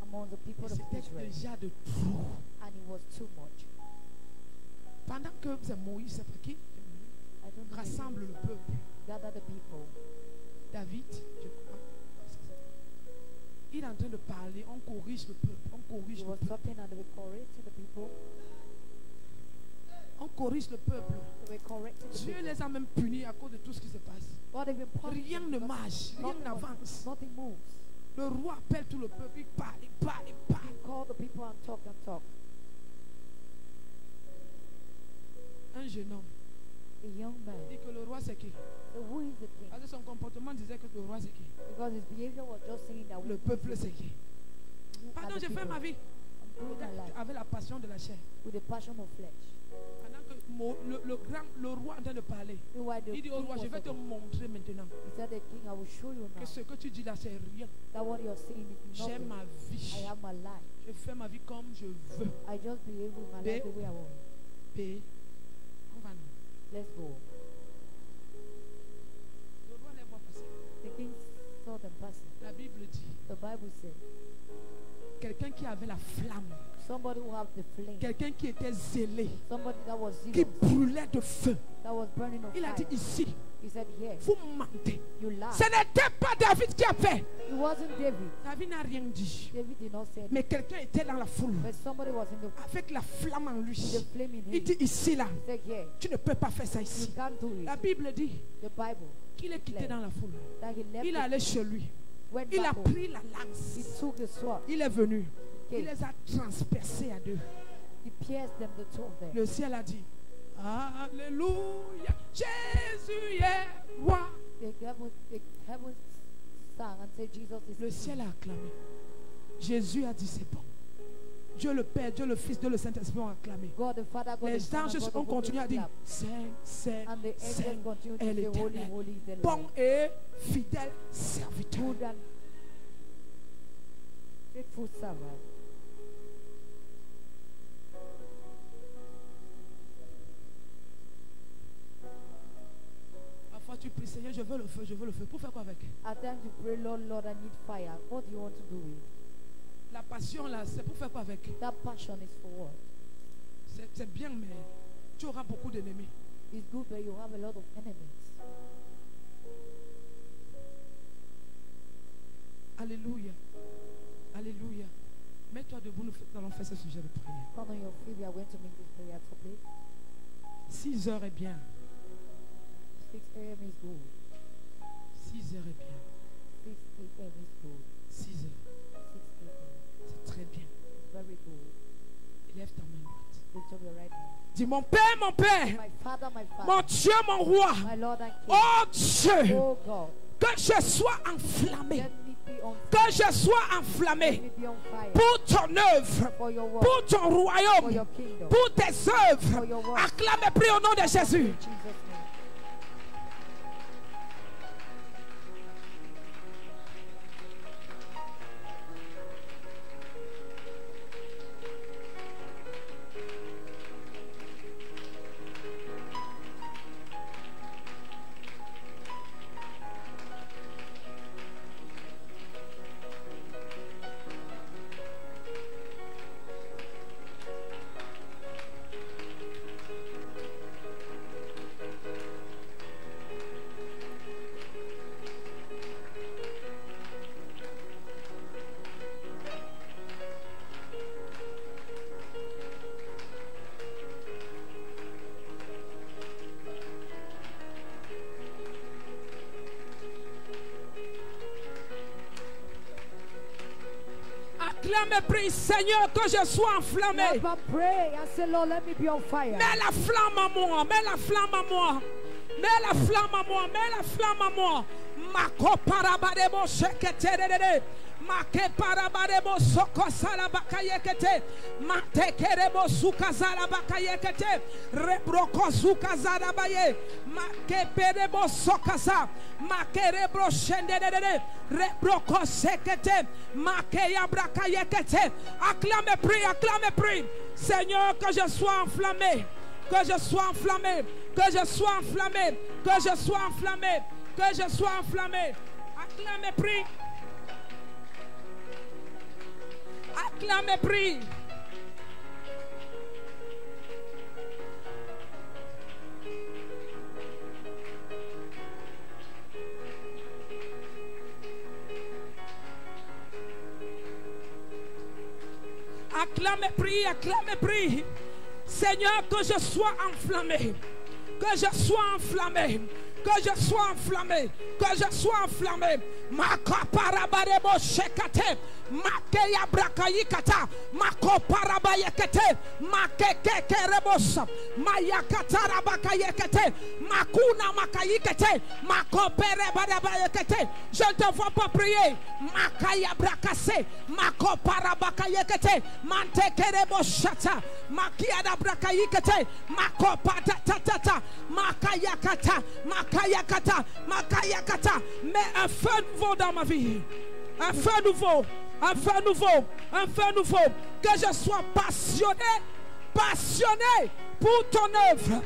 among the people Et of c'était Israel, déjà de trop. and it was too much. Pendant que c'est Moïse, c'est pas qui, I don't know. rassemble le peuple. Gather the people. David, je crois. Il est en train de parler, on corrige le peuple, on corrige He le was peuple, talking and they were correcting the people. on corrige le peuple. They were correcting the Dieu people. les a même punis à cause de tout ce qui se passe. God even punished Rien them ne because marche, rien nothing n'avance. nothing moves. Le roi appelle tout le peuple, il parle, il parle, il parle. Call the people and talk and talk. Un jeune homme A young man. dit que le roi c'est qui? So who is the king? Parce que son comportement disait que le roi c'est qui? Because his behavior was just saying that Le who peuple is the c'est qui? king? Who are Pardon, the j'ai fait people? ma vie I'm doing my life avec la passion de la chair. with the passion of flesh. Pendant que le roi est en train de parler, Meanwhile, the il dit king au roi, was je vais te talking. montrer maintenant He said, the king, I will show you que now ce que tu dis là c'est rien. that what you're saying is J'ai nothing. ma I vie. have my life. Je fais ma vie comme je veux. I just behave with my life the way I want. Paix. On va nous. Let's go. Le roi les voit passer. The king saw them passing. La Bible dit, The Bible said, quelqu'un qui avait la flamme, somebody who have the flame, quelqu'un qui était zélé, somebody that was qui zealous, brûlait de feu. that was burning of Il a dit fire. ici, He said, here, vous mentez. you lie. Ce n'était pas David qui a fait. It wasn't David. David n'a rien dit. David did not say anything. Mais quelqu'un était dans la foule, But somebody was in the avec la flamme en lui. with the flame in Il him. dit ici, là, He said, here, tu ne peux pas faire ça you ici. can't do La it. Bible dit The Bible, qu'il est quitté dans la foule. that he left Il est it, allé chez lui. went Il a back home. pris la He lance. took the sword, Il est venu. Il les a transpercés à deux. He pierced them, the two of them. Le ciel a dit Alléluia, Jésus est roi. The heaven sang and said, Jesus is Le king. ciel a acclamé. Jésus a dit c'est bon. Dieu le Père, Dieu le Fils, Dieu le Saint-Esprit ont acclamé. God the Father, God the Les Son, and anges God the ont Holy continué à dire Spirit. Saint, And the Saint, angels continue to est say, Holy, l'Éternel, holy is the bon Lord. et fidèle serviteur. Good and faithful servant. Parfois tu pries, Seigneur, je veux le feu, je veux le feu. Pour faire quoi avec? At times you pray, Lord, Lord, I need fire. What do you want to do with it? La passion là, c'est pour faire quoi avec? That passion is for what? C'est bien, mais tu auras beaucoup d'ennemis. It's good, but you have a lot of enemies. Alléluia. Alléluia. Mets-toi debout, nous allons faire ce sujet de prière. Come on your feet, we are going to make this prayer topic. 6 heures est bien. 6 a.m. is good. 6 heures est bien. 6 a.m. is good. 6 heures. 6 a.m. C'est très bien. Very good. Lève ta main droite. Lift up your right hand. Dis mon Père, My Father, mon Dieu, mon roi. my Lord and King. Oh Dieu, Oh God, que je sois enflammé. let me be on Que fire. je sois Let enflammé me be on fire pour ton œuvre, for your work, pour ton for royaume, your kingdom. pour tes œuvres. For your work. Acclame et prie au nom de Jésus. In Jesus' name. Acclame et prie, Seigneur, que je sois enflammé. But pray and say, Lord, let me be on fire. Mets la flamme à moi, mets la flamme à moi. Mets la flamme à moi, mets la flamme à moi. Mako parabadebo sheketerere. Make parabadebo sokosala bakayekete. Mate kerebo sukazala bakayekete. Rebroko sukazala baye. Make perebo sokaza. Make rebro shenderere. Rebroko sekete. Make yabrakayekete. Acclame et prie. Seigneur, que je sois enflammé. Que je sois enflammé, que je sois enflammé, que je sois enflammé, que je sois enflammé. Acclame et prie. Acclame et prie. Acclame et prie, acclame et prie. Seigneur, que je sois enflammé, que je sois enflammé, que je sois enflammé, que je sois enflammé. Makaparabarebo shekate, makeya brakayikata, makoparabayekete, makekekerebos, mayakatarabakayekete, makuna makayikete, makoperebarabayekete. Je ne te vois pas prier. Makaya brakase, makoparabakayekete, mantekereboshata, makiada brakayikete, makopatatata, makayakata, makayakata, makayakata. Mais un feu nouveau dans ma vie. Un feu nouveau. Un feu nouveau. Un feu nouveau. Que je sois passionné. Passionné pour ton œuvre.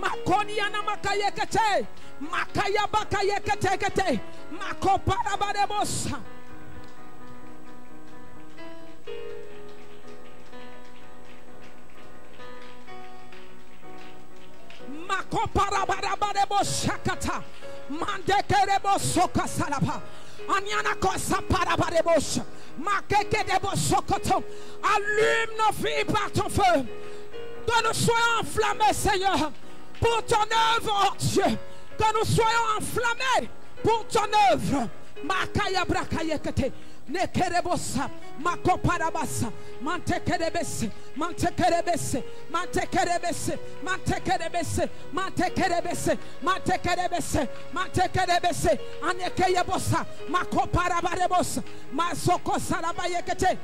Makoniana makayekete. Makaya bakayekete kete. Makoparabadebosa. Makoparabadebo shakata. Mandekerebo soka salaba. Anyana kosa parabadebos. Makekedebo sokoto. Allume nos vies par ton feu. Que nous soyons enflammés, Seigneur. pour ton œuvre, oh Dieu. Que nous soyons enflammés pour ton œuvre. Makaya brakayekete. Nekerebosa, makoparabasa, mantekerebese, mantekerebese, mantekerebese, mantekerebese, mantekerebese, mantekerebese, mantekerebese, anekeyebosa, makoparabarebosa, masokosarabayekete.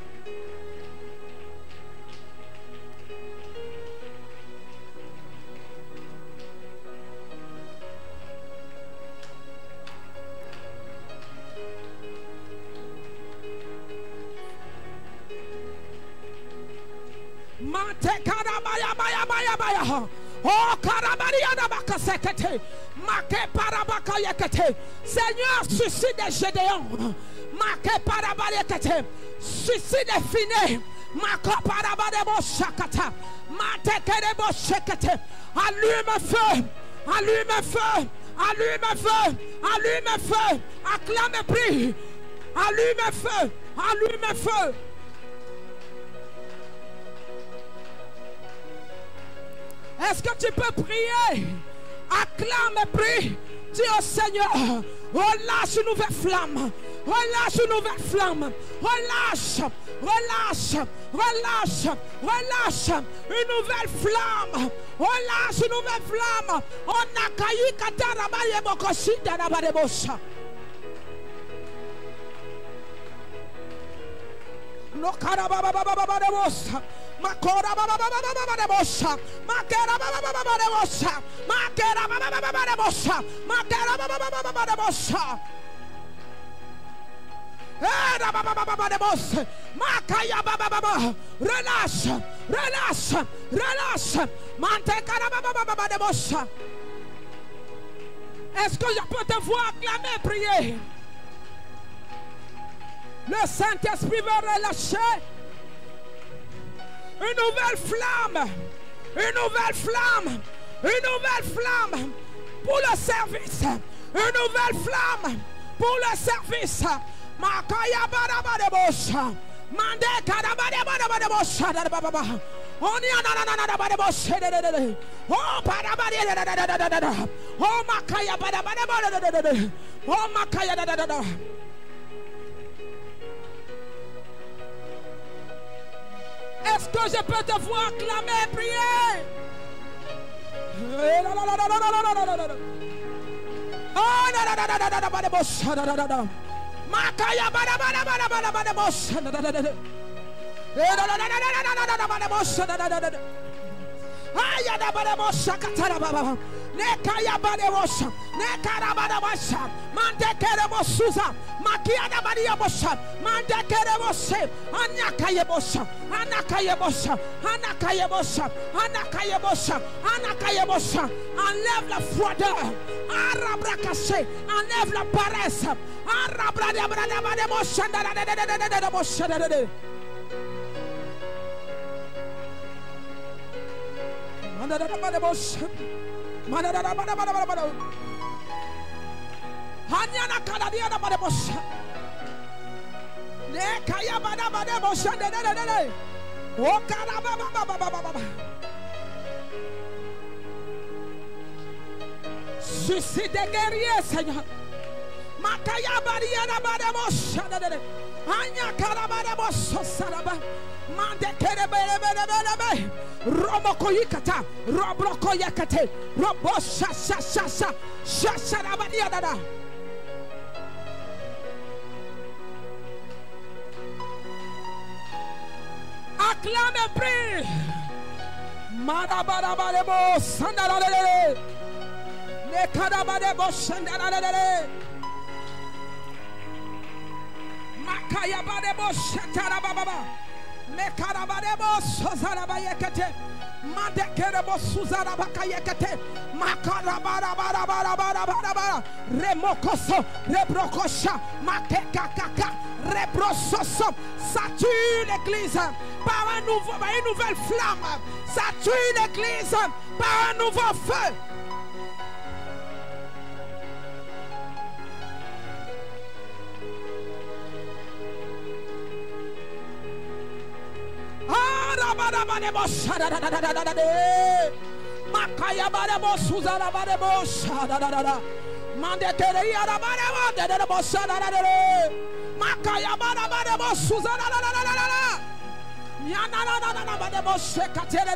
Mante karabaya baya baya baya. Oh karabaria da bakasekete. Make parabaka yekete. Seigneur, suscite des Gédéons. Make parabarekete. Suscite des Finés. Make parabarebo shakata. Mate kerebo shekete. Allume feu. Allume feu. Allume feu. Allume feu. Acclame prie. Allume feu. Allume feu. Est-ce que tu peux prier? Acclame et prie. Dis au Seigneur, relâche une nouvelle flamme. Relâche une nouvelle flamme. Relâche, relâche, relâche, relâche une nouvelle flamme. Relâche une nouvelle flamme. On a caillé katarabaye bokoshi darabarebosha. No karababababababosha. Makora baba baba baba de bosha, makera baba baba baba de bosha, makera baba baba baba de bosha, makera baba baba baba de bosha. Baba baba baba de bosha, makaya baba baba. Relâche, relâche, relâche. Mantekara baba baba baba de bosha. Est-ce que je peux te voir acclamer, prier? Le Saint-Esprit veut relâcher. Une nouvelle flamme, une nouvelle flamme, une nouvelle flamme pour le service, une nouvelle flamme pour le service. Makaya baraba de bosha, mande karaba de bosha de baba. On y a de bosha de. Oh baraba de. Oh makaya baraba de. Oh makaya de. Est-ce que je peux te voir acclamer, prier? Nekaya badewosha, nekara badewasha, mandekere bosuza, makiada badiyabosha, mandekere boshe, anakaye bosha, anakaye bosha, anakaye bosha, anakaye bosha, anakaye bosha. Enlève la froideur, arabra caché, enlève la paresse, arabra de bosha, de bosha. Hanyana kaladia na badebosha. Ne kaya bada badebosha de. O karababa. Je suis des guerriers, Seigneur. Makaya badia na badebosha de. Anya karabadebosha saraba. Mande kerebelebelebelebe. Romokoyikata, Robrokoyakate, Robosha, Shasharabadia. Acclame et prie. Madabarabalebo, Sandarale, Nekadabalebo, Sandarale, Makayabadebo, Shatarababa. Mekarabadebo sozarabayekete, mandekerebo suzarabakayekete, makarabarabarabarabarabara, remokoso, rebrokosha, makekakaka, rebrososo. Sature l'église par une nouvelle flamme. Sature l'église par un nouveau feu. Makaya barebo suzara barebo shadadada. Mande kere yara barebo dedebo shadadada. Makaya barebo suzara dadadada. Yana dadadada barebo shekatere.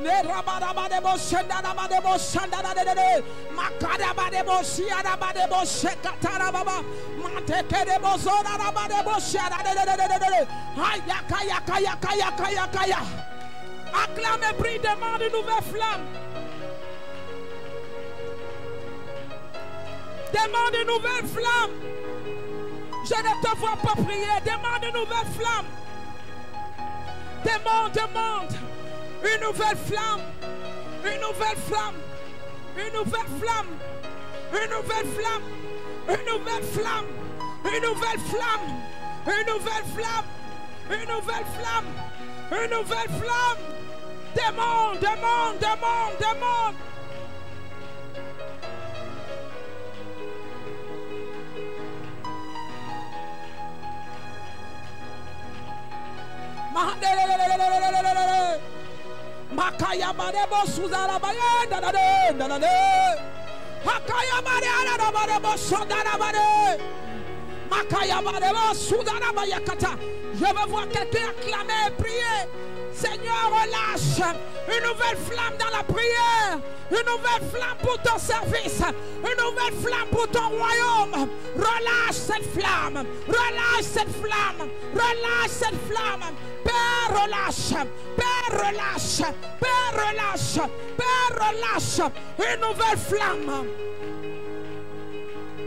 Ne rabada barebo shendana barebo shandadada. Makada barebo shiara barebo shekatara baba. Mante kere bozora barebo shadadada. Ayaka yaka yaka yaka yaka yaka. Acclame et prie, demande une nouvelle flamme. Demande une nouvelle flamme. Je ne te vois pas prier. Demande une nouvelle flamme. Demande. Une nouvelle flamme. Une nouvelle flamme. Une nouvelle flamme. Une nouvelle flamme. Une nouvelle flamme. Une nouvelle flamme. Une nouvelle flamme. Une nouvelle flamme. Une nouvelle flamme. Demande. Makaya barebo suzara baye dadade. Makaya barebo sodara bare. Makaya barebo sudara baye kata. Je veux voir quelqu'un acclamer et prier. Seigneur, relâche une nouvelle flamme dans la prière, une nouvelle flamme pour ton service, une nouvelle flamme pour ton royaume. Relâche cette flamme, relâche cette flamme, relâche cette flamme. Père, relâche, Père, relâche, Père, relâche, Père, relâche une nouvelle flamme.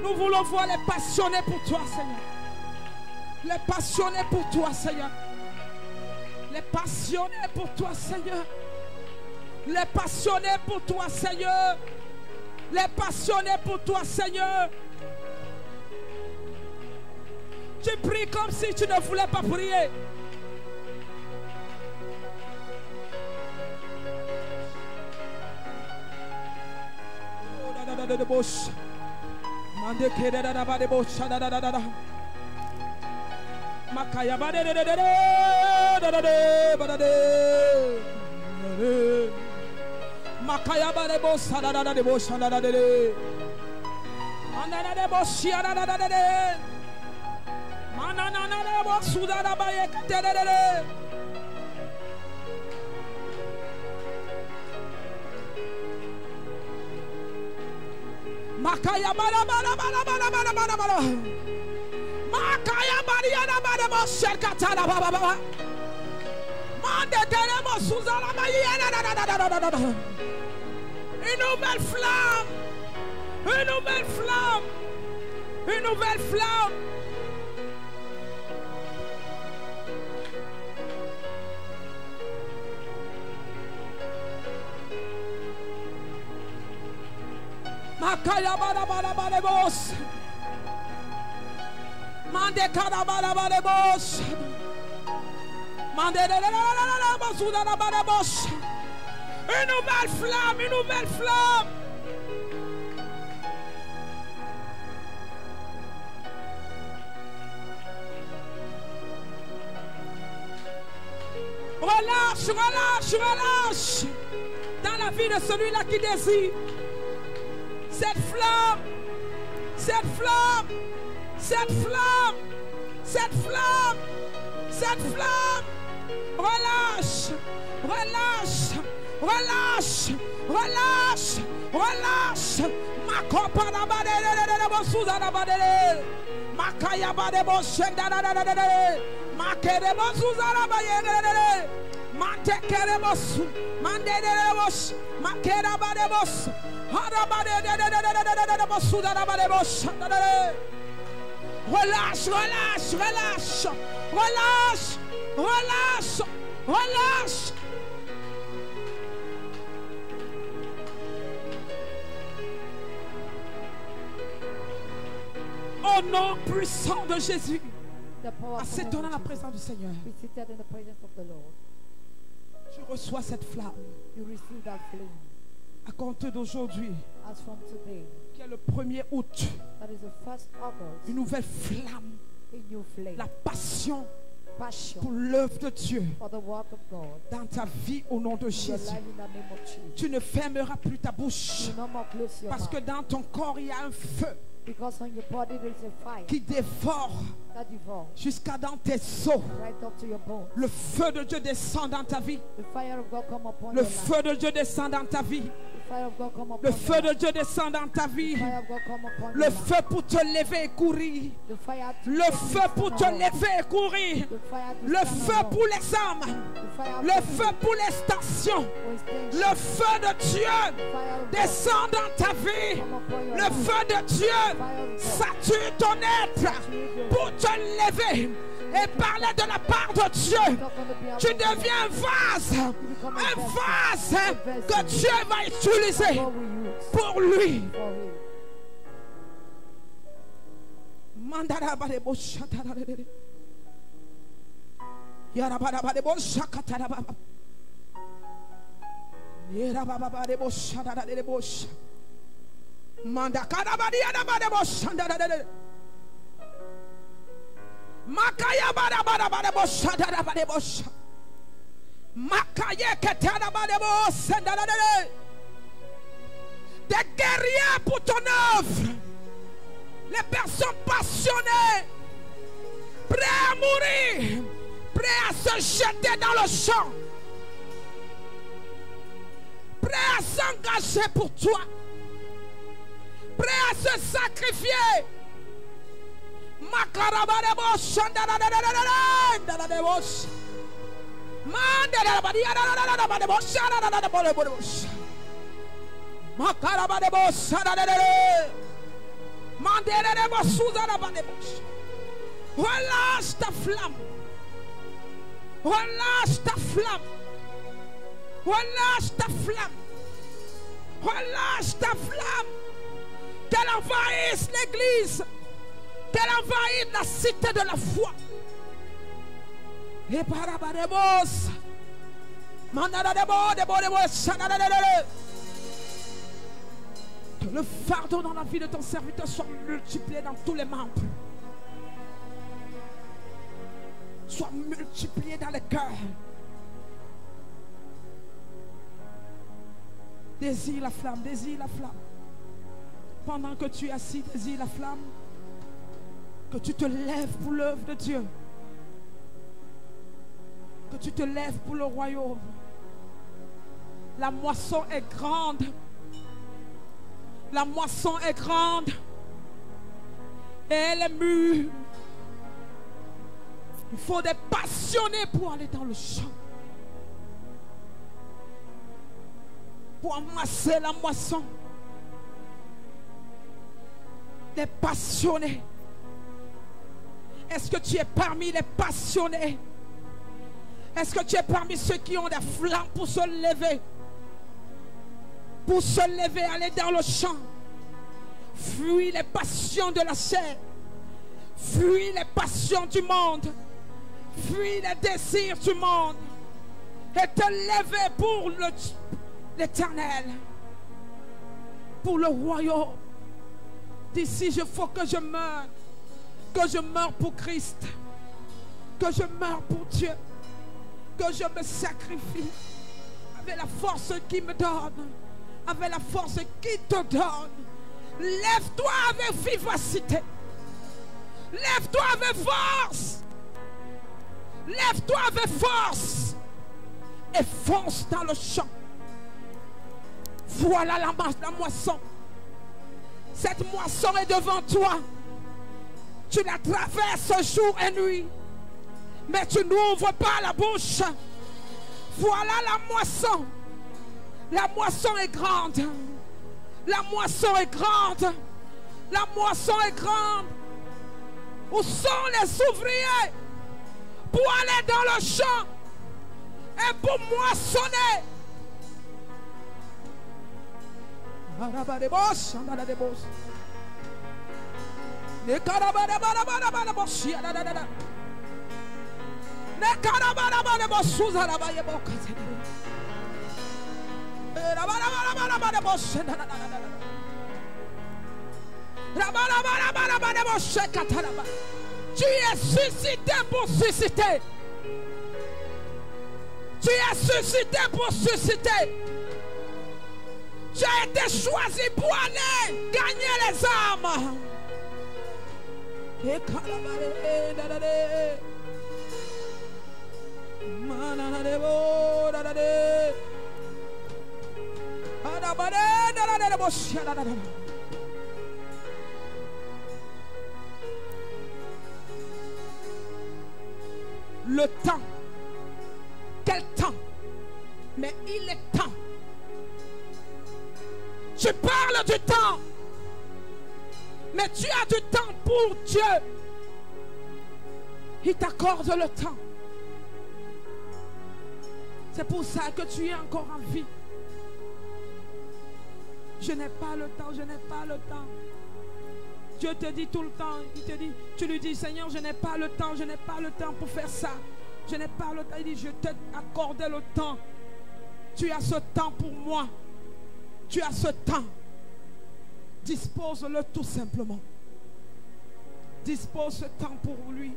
Nous voulons voir les passionnés pour toi, Seigneur. Les passionnés pour toi, Seigneur. Les passionnés pour toi, Seigneur. Les passionnés pour toi, Seigneur. Les passionnés pour toi, Seigneur. Tu pries comme si tu ne voulais pas prier. Makaya bade de Makaya bade bo sadada de bo sadada de Manana de bo shiada de Manana de bo sudada baye katere de Makaya bada Makaya Mariana Badebo Sherkatana Baba Mande Teremo Suzana Mayana. Une nouvelle flamme. Une nouvelle flamme. Une nouvelle flamme. Makaya Bada Badebos. Mande karabala balebos. Mande la basuda la balebos. Une nouvelle flamme, une nouvelle flamme. Relâche, relâche, relâche. Dans la vie de celui-là qui désire cette flamme, cette flamme. Cette flamme, cette flamme, cette flamme, relâche, relâche, relâche, relâche, relâche. Ma copa na bade de bosuza na bade, makaya bade boshenda na de, makere bosuza na bade, mante kere bosu, mande de bos, makera bade bos, hara bade de bosuza na bade boshenda de. Relâche, relâche, relâche, relâche, relâche, relâche. Au nom puissant de Jésus, assieds-toi dans la présence du Seigneur. Tu reçois cette flamme. À compter d'aujourd'hui, qui est le 1er août, une nouvelle flamme, la passion passion pour l'œuvre de Dieu for the work of God dans ta vie au nom de in your Jésus. life in the name of Jesus. Tu ne fermeras plus ta bouche Do not more close your parce que mouth. dans ton corps il y a un feu Because on your body there is a fire qui dévore that devours jusqu'à dans tes os. right up to your bones. Le feu de Dieu descend dans ta vie. The fire of God come upon Le your life. feu de Dieu descend dans ta vie. The fire of God come upon Le your feu life. de Dieu descend dans ta vie. The fire of God come upon Le your life. feu pour te lever et courir. The fire to Le take feu you pour stand te alone. lever et courir. The fire to Le stand feu alone. pour les âmes. The fire Le to feu pour les stations. for extension. Le feu de Dieu The fire of God descend dans ta vie. come upon your Le life. feu de Dieu sature ton être pour te lever et parler de la part de Dieu. Talk on the behalf Tu of God. deviens un vase que Dieu va utiliser God will use pour lui. for him. Des guerriers pour ton œuvre. Les personnes passionnées, prêtes à mourir, prêtes à se jeter dans le champ, prêtes à s'engager pour toi, prêts à se sacrifier. Relâche ta flamme. Relâche ta flamme. Relâche ta flamme. Relâche ta flamme. Qu'elle envahisse l'église. Qu'elle envahisse la cité de la foi. Et parabademos. Que le fardeau dans la vie de ton serviteur soit multiplié dans tous les membres. Soit multiplié dans les cœurs. Désire la flamme, désire la flamme. Pendant que tu es assis, désire la flamme. Que tu te lèves pour l'œuvre de Dieu. Que tu te lèves pour le royaume. La moisson est grande. La moisson est grande. Et elle est mûre. Il faut des passionnés pour aller dans le champ. Pour amasser la moisson. Des passionnés. Est-ce que tu es parmi les passionnés? Est-ce que tu es parmi ceux qui ont des flammes pour se lever? Pour se lever, aller dans le champ. Fuis les passions de la chair. Fuis les passions du monde. Fuis les désirs du monde. Et te lever pour l'éternel. Pour le royaume. D'ici, il faut que je meure. Que je meure pour Christ. Que je meure pour Dieu. Que je me sacrifie. Avec la force qui me donne. Avec la force qui te donne. Lève-toi avec vivacité. Lève-toi avec force. Lève-toi avec force. Et fonce dans le champ. Voilà la moisson. Cette moisson est devant toi. Tu la traverses jour et nuit. Mais tu n'ouvres pas la bouche. Voilà la moisson. La moisson est grande. La moisson est grande. La moisson est grande. Où sont les ouvriers pour aller dans le champ et pour moissonner? Tu es suscité pour susciter. Tu es suscité pour susciter. Tu as été choisi pour aller gagner les âmes. Le temps. Quel temps? Mais il est temps. Tu parles du temps. Mais tu as du temps pour Dieu. Il t'accorde le temps. C'est pour ça que tu es encore en vie. Je n'ai pas le temps, je n'ai pas le temps. Dieu te dit tout le temps, il te dit, tu lui dis, Seigneur, je n'ai pas le temps, je n'ai pas le temps pour faire ça. Je n'ai pas le temps. Il dit, je t'ai accordé le temps. Tu as ce temps pour moi. Tu as ce temps. Dispose-le tout simplement. Dispose ce temps pour lui.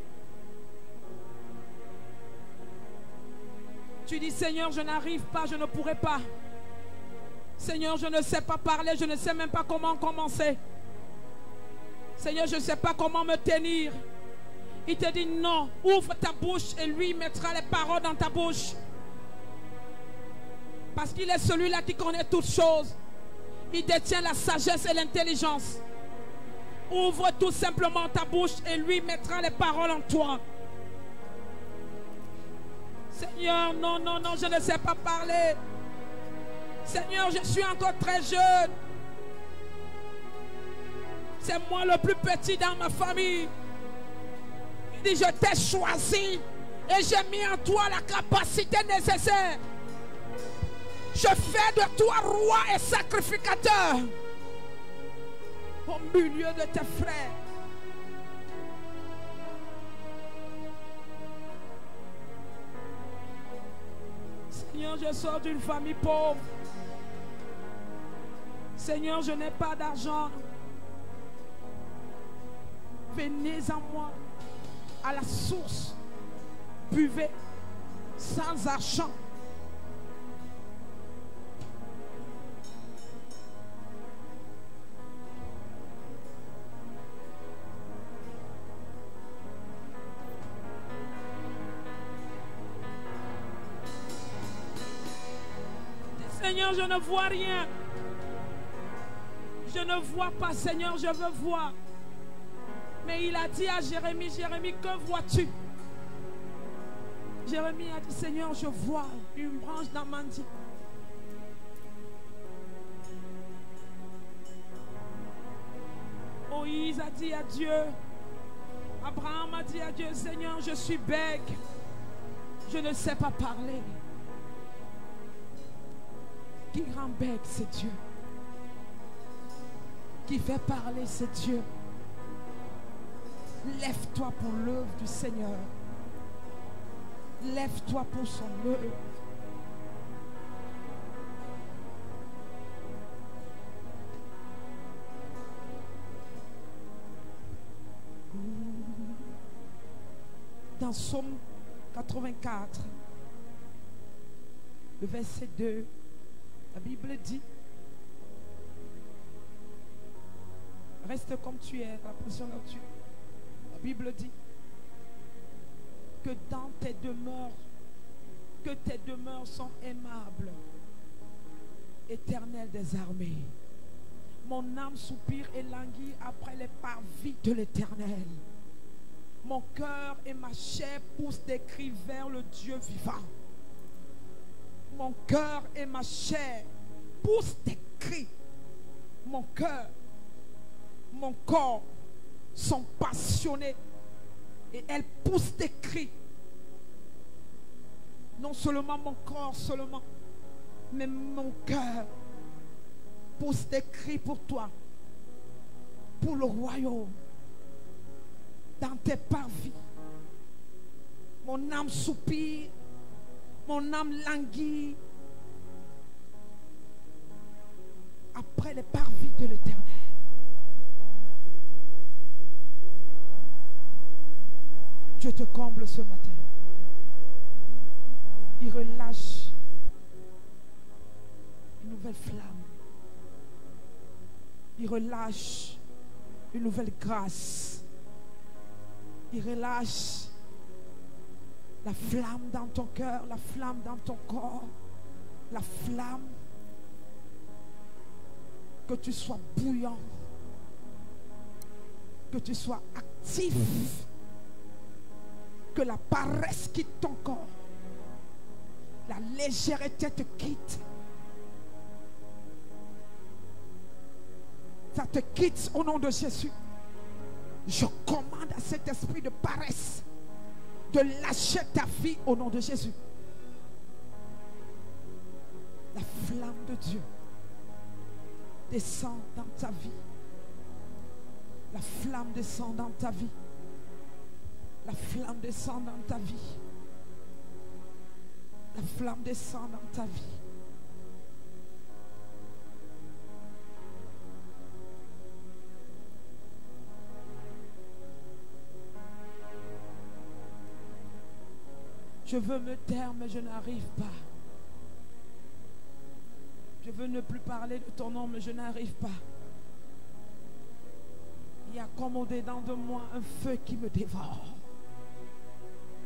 Tu dis, Seigneur, je n'arrive pas, je ne pourrai pas. Seigneur, je ne sais pas parler, je ne sais même pas comment commencer. Seigneur, je ne sais pas comment me tenir. Il te dit non, ouvre ta bouche et lui mettra les paroles dans ta bouche. Parce qu'il est celui-là qui connaît toutes choses. Il détient la sagesse et l'intelligence. Ouvre tout simplement ta bouche et lui mettra les paroles en toi. Seigneur, non, non, non, je ne sais pas parler. Seigneur, je suis encore très jeune. C'est moi le plus petit dans ma famille. Il dit, je t'ai choisi et j'ai mis en toi la capacité nécessaire. Je fais de toi roi et sacrificateur au milieu de tes frères. Seigneur, je sors d'une famille pauvre. Seigneur, je n'ai pas d'argent. Venez en moi à la source. Buvez sans argent. Seigneur, je ne vois rien. Je ne vois pas, Seigneur, je veux voir. Mais il a dit à Jérémie, Jérémie, que vois-tu? Jérémie a dit, Seigneur, je vois une branche d'amandier. Moïse a dit à Dieu, Abraham a dit à Dieu, Seigneur, je suis bègue. Je ne sais pas parler. Qui rend bègue, c'est Dieu. Qui fait parler, c'est Dieu. Lève-toi pour l'œuvre du Seigneur. Lève-toi pour son œuvre. Dans Psaume 84, le verset 2, la Bible dit, reste comme tu es, la position là où tu es. La Bible dit que dans tes demeures, que tes demeures sont aimables, Éternel des armées. Mon âme soupire et languit après les parvis de l'Éternel. Mon cœur et ma chair poussent des cris vers le Dieu vivant. Mon cœur et ma chair poussent des cris. Mon cœur, mon corps sont passionnés et elles poussent des cris. Non seulement mon corps seulement, mais mon cœur pousse des cris pour toi, pour le royaume, dans tes parvis. Mon âme soupire, mon âme languit après les parvis de l'Éternel. Dieu te comble ce matin. Il relâche une nouvelle flamme. Il relâche une nouvelle grâce. Il relâche la flamme dans ton cœur, la flamme dans ton corps, la flamme. Que tu sois bouillant, que tu sois actif, que la paresse quitte ton corps, la légèreté te quitte. Ça te quitte au nom de Jésus. Je commande à cet esprit de paresse de lâcher ta vie au nom de Jésus. La flamme de Dieu descend dans ta vie. La flamme descend dans ta vie. La flamme descend dans ta vie. La flamme descend dans ta vie. Je veux me taire, mais je n'arrive pas. Je veux ne plus parler de ton nom, mais je n'arrive pas. Il y a comme au-dedans de moi un feu qui me dévore.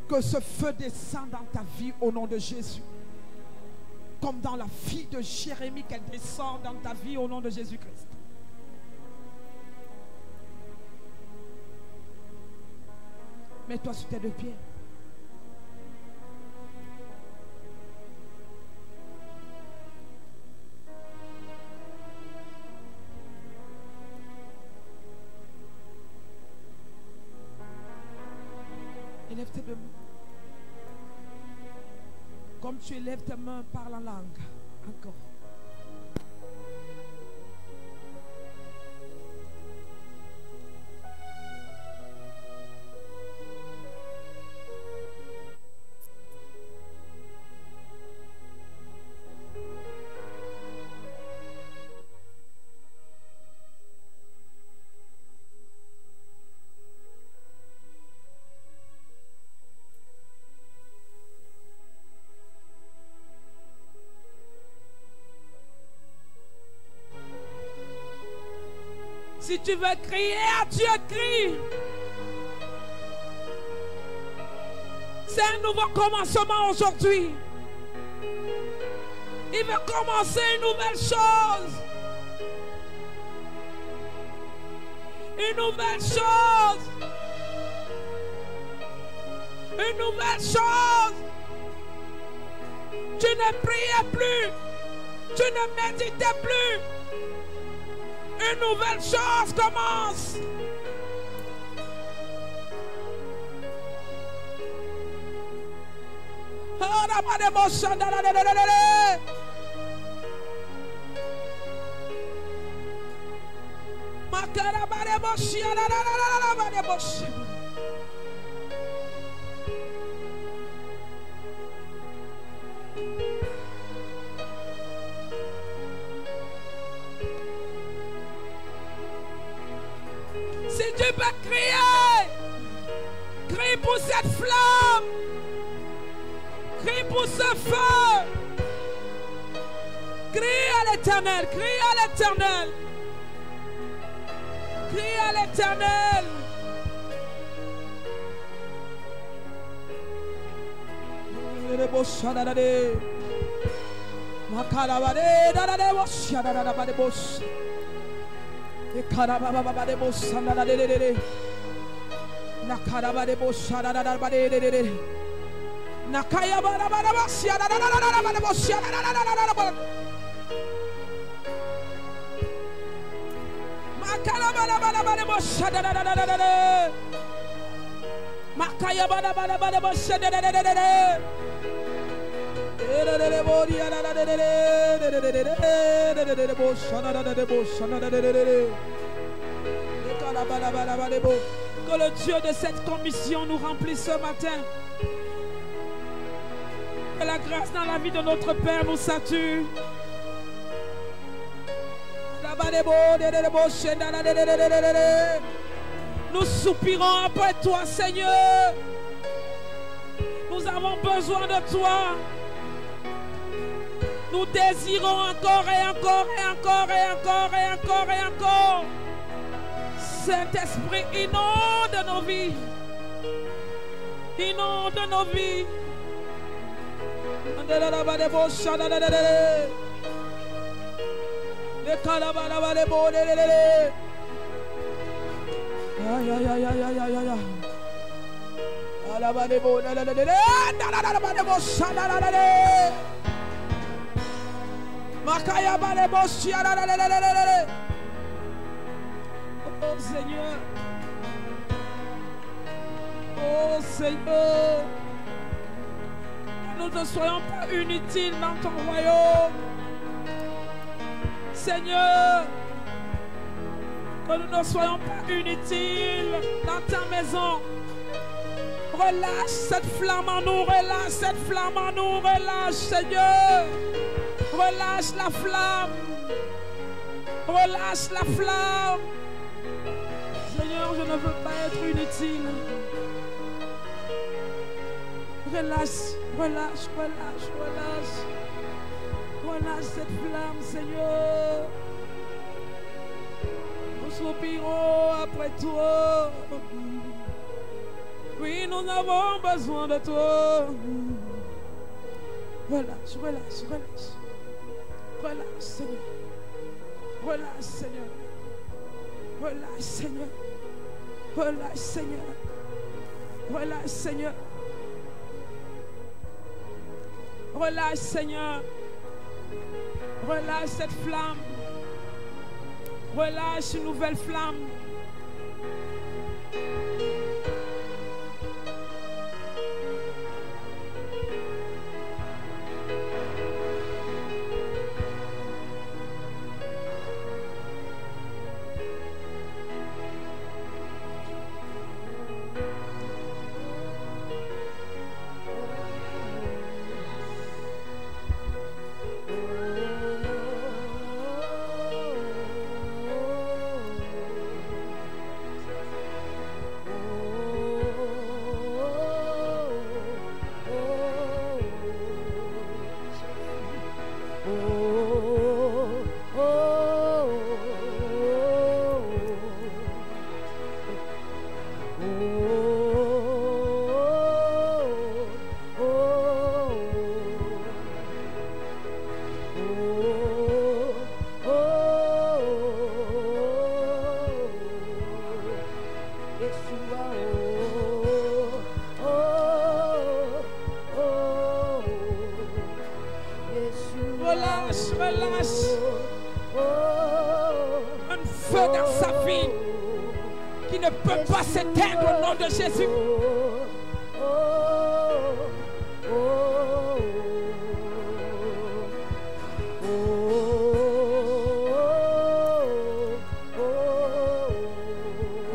Que ce feu descende dans ta vie au nom de Jésus. Comme dans la fille de Jérémie, qu'elle descend dans ta vie au nom de Jésus-Christ. Mets-toi sur tes deux pieds. Élève tes deux mains. Comme tu élèves tes mains, parle en langue. Encore. Si tu veux crier à Dieu, crie. C'est un nouveau commencement aujourd'hui. Il veut commencer une nouvelle chose. Une nouvelle chose. Une nouvelle chose. Tu ne priais plus. Tu ne méditais plus. Une nouvelle chose commence. Si tu peux crier, crie pour cette flamme, crie pour ce feu, crie à l'Éternel, crie à l'Éternel, crie à l'Éternel. Que le Dieu de cette commission nous remplisse ce matin. Que la grâce dans la vie de notre Père nous sature. Nous soupirons après toi, Seigneur. Nous avons besoin de toi. Nous désirons encore et encore et encore et encore et encore et encore. Saint-Esprit, inonde nos vies. Inonde nos vies. Aïe aïe aïe aïe aïe aïe aïe. Oh Seigneur. Oh Seigneur. Nous ne soyons pas inutiles dans ton royaume. Seigneur. Que nous ne soyons pas inutiles dans ta maison. Relâche cette flamme en nous, relâche cette flamme en nous, relâche, Seigneur. Relâche la flamme. Relâche la flamme. Seigneur, je ne veux pas être inutile. Relâche, relâche, relâche, relâche. Relâche cette flamme, Seigneur. Nous soupirons après toi. Oui, nous avons besoin de toi. Relâche, relâche, relâche. Relâche, Seigneur. Relâche, Seigneur. Relâche, Seigneur. Relâche, Seigneur. Relâche, Seigneur. Relâche, Seigneur. Relâche cette flamme. Relâche une nouvelle flamme.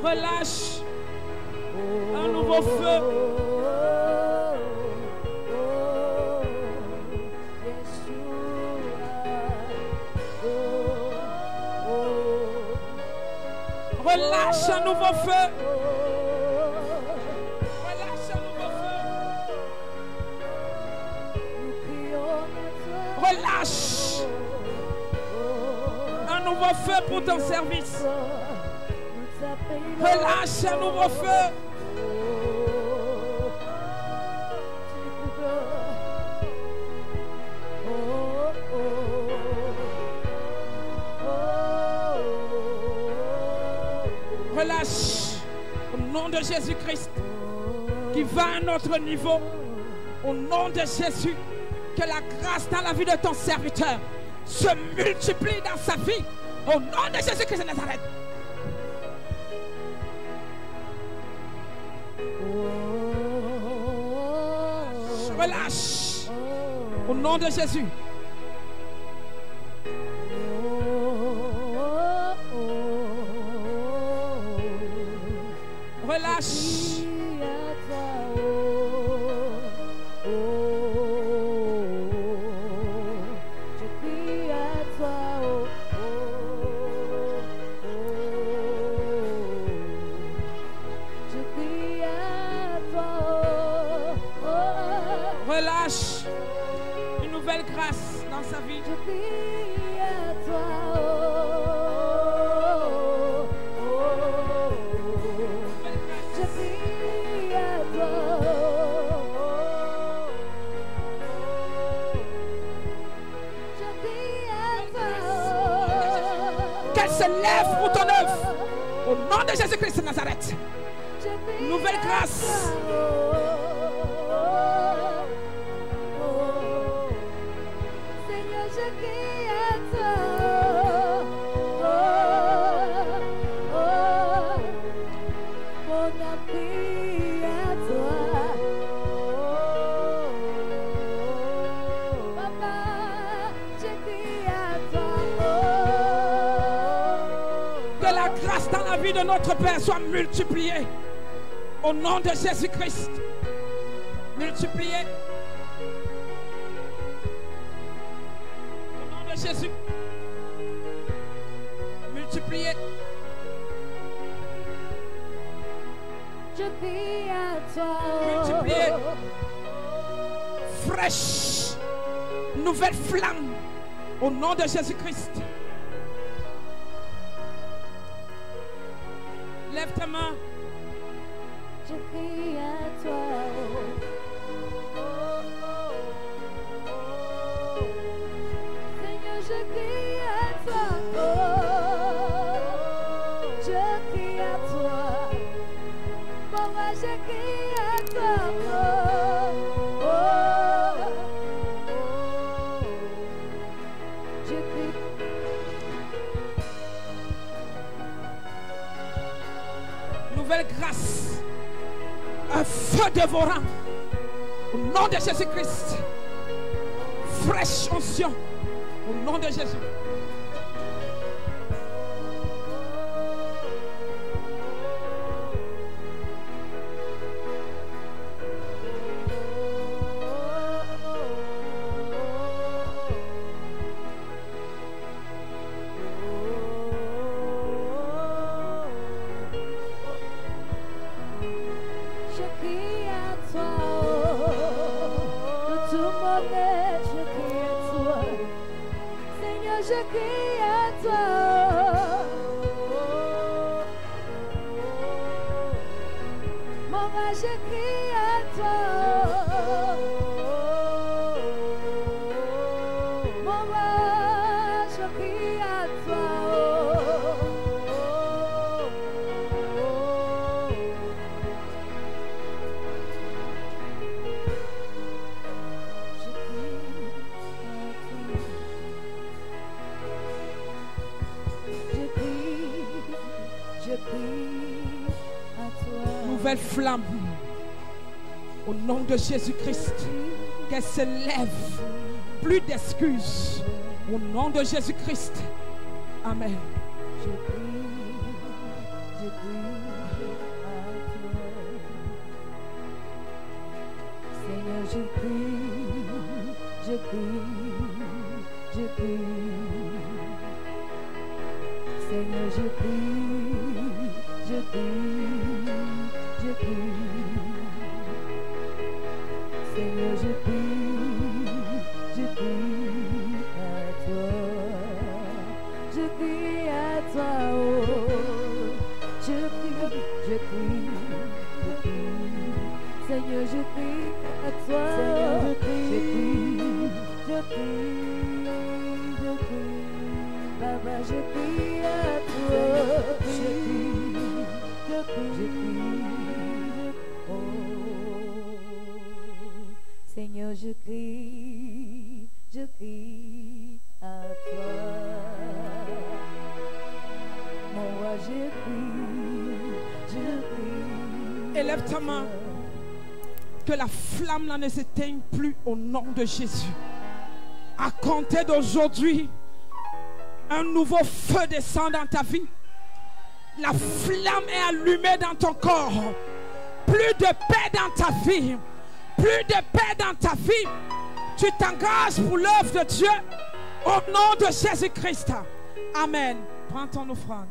Relâche un nouveau feu. Relâche un nouveau feu. Relâche un nouveau feu pour ton service. Relâche un nouveau feu. Relâche au nom de Jésus-Christ qui va à un autre niveau. Au nom de Jésus, que la grâce dans la vie de ton serviteur se multiplie dans sa vie. Au nom de Jésus-Christ de Nazareth. Relâche au nom de Jésus. Relâche. relâche une nouvelle grâce dans sa vie. Je crie à toi, je crie à toi, je crie à toi. Qu'elle se lève pour ton œuvre. Au nom de Jésus-Christ de Nazareth. Nouvelle grâce. Seigneur, je crie à toi. Mon âme crie à toi. Papa, je crie à toi. Que la grâce dans la vie de notre Père soit multipliée. Au nom de Jésus-Christ. Multipliée. Au nom de Jésus. Multipliée. Je crie à toi. Multipliée. Fraîche. Nouvelle flamme. Au nom de Jésus-Christ. Lève ta main. Je crie à toi. Seigneur, je crie à toi. Je crie à toi. Papa, je crie à toi. Je crie. Nouvelle grâce. Un feu dévorant. Au nom de Jésus-Christ. Fraîche onction. Au nom de Jésus. Je crie à toi, de tout mon être, je crie à toi. Seigneur, je crie à toi. Mon roi, je crie à toi. Mon roi, je crie à toi. Je prie à toi. Nouvelle flamme. Au nom de Jésus-Christ. Qu'elle se lève. Plus d'excuses. Au nom de Jésus-Christ. Amen. Je prie à toi. Seigneur, je prie. Seigneur, je prie. Seigneur, je prie à toi. Je prie à toi, oh. Je prie. Seigneur, je prie à toi. Seigneur, je prie. Papa, je prie à toi. Je prie. Oh, Seigneur, je crie à toi. Mon roi, je prie. Élève ta main. Que la flamme là ne s'éteigne plus au nom de Jésus. À compter d'aujourd'hui, un nouveau feu descend dans ta vie. La flamme est allumée dans ton corps. Plus de paix dans ta vie. Plus de paix dans ta vie. Tu t'engages pour l'œuvre de Dieu au nom de Jésus-Christ. Amen. Prends ton offrande.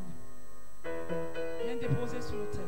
Viens déposer sur l'autel.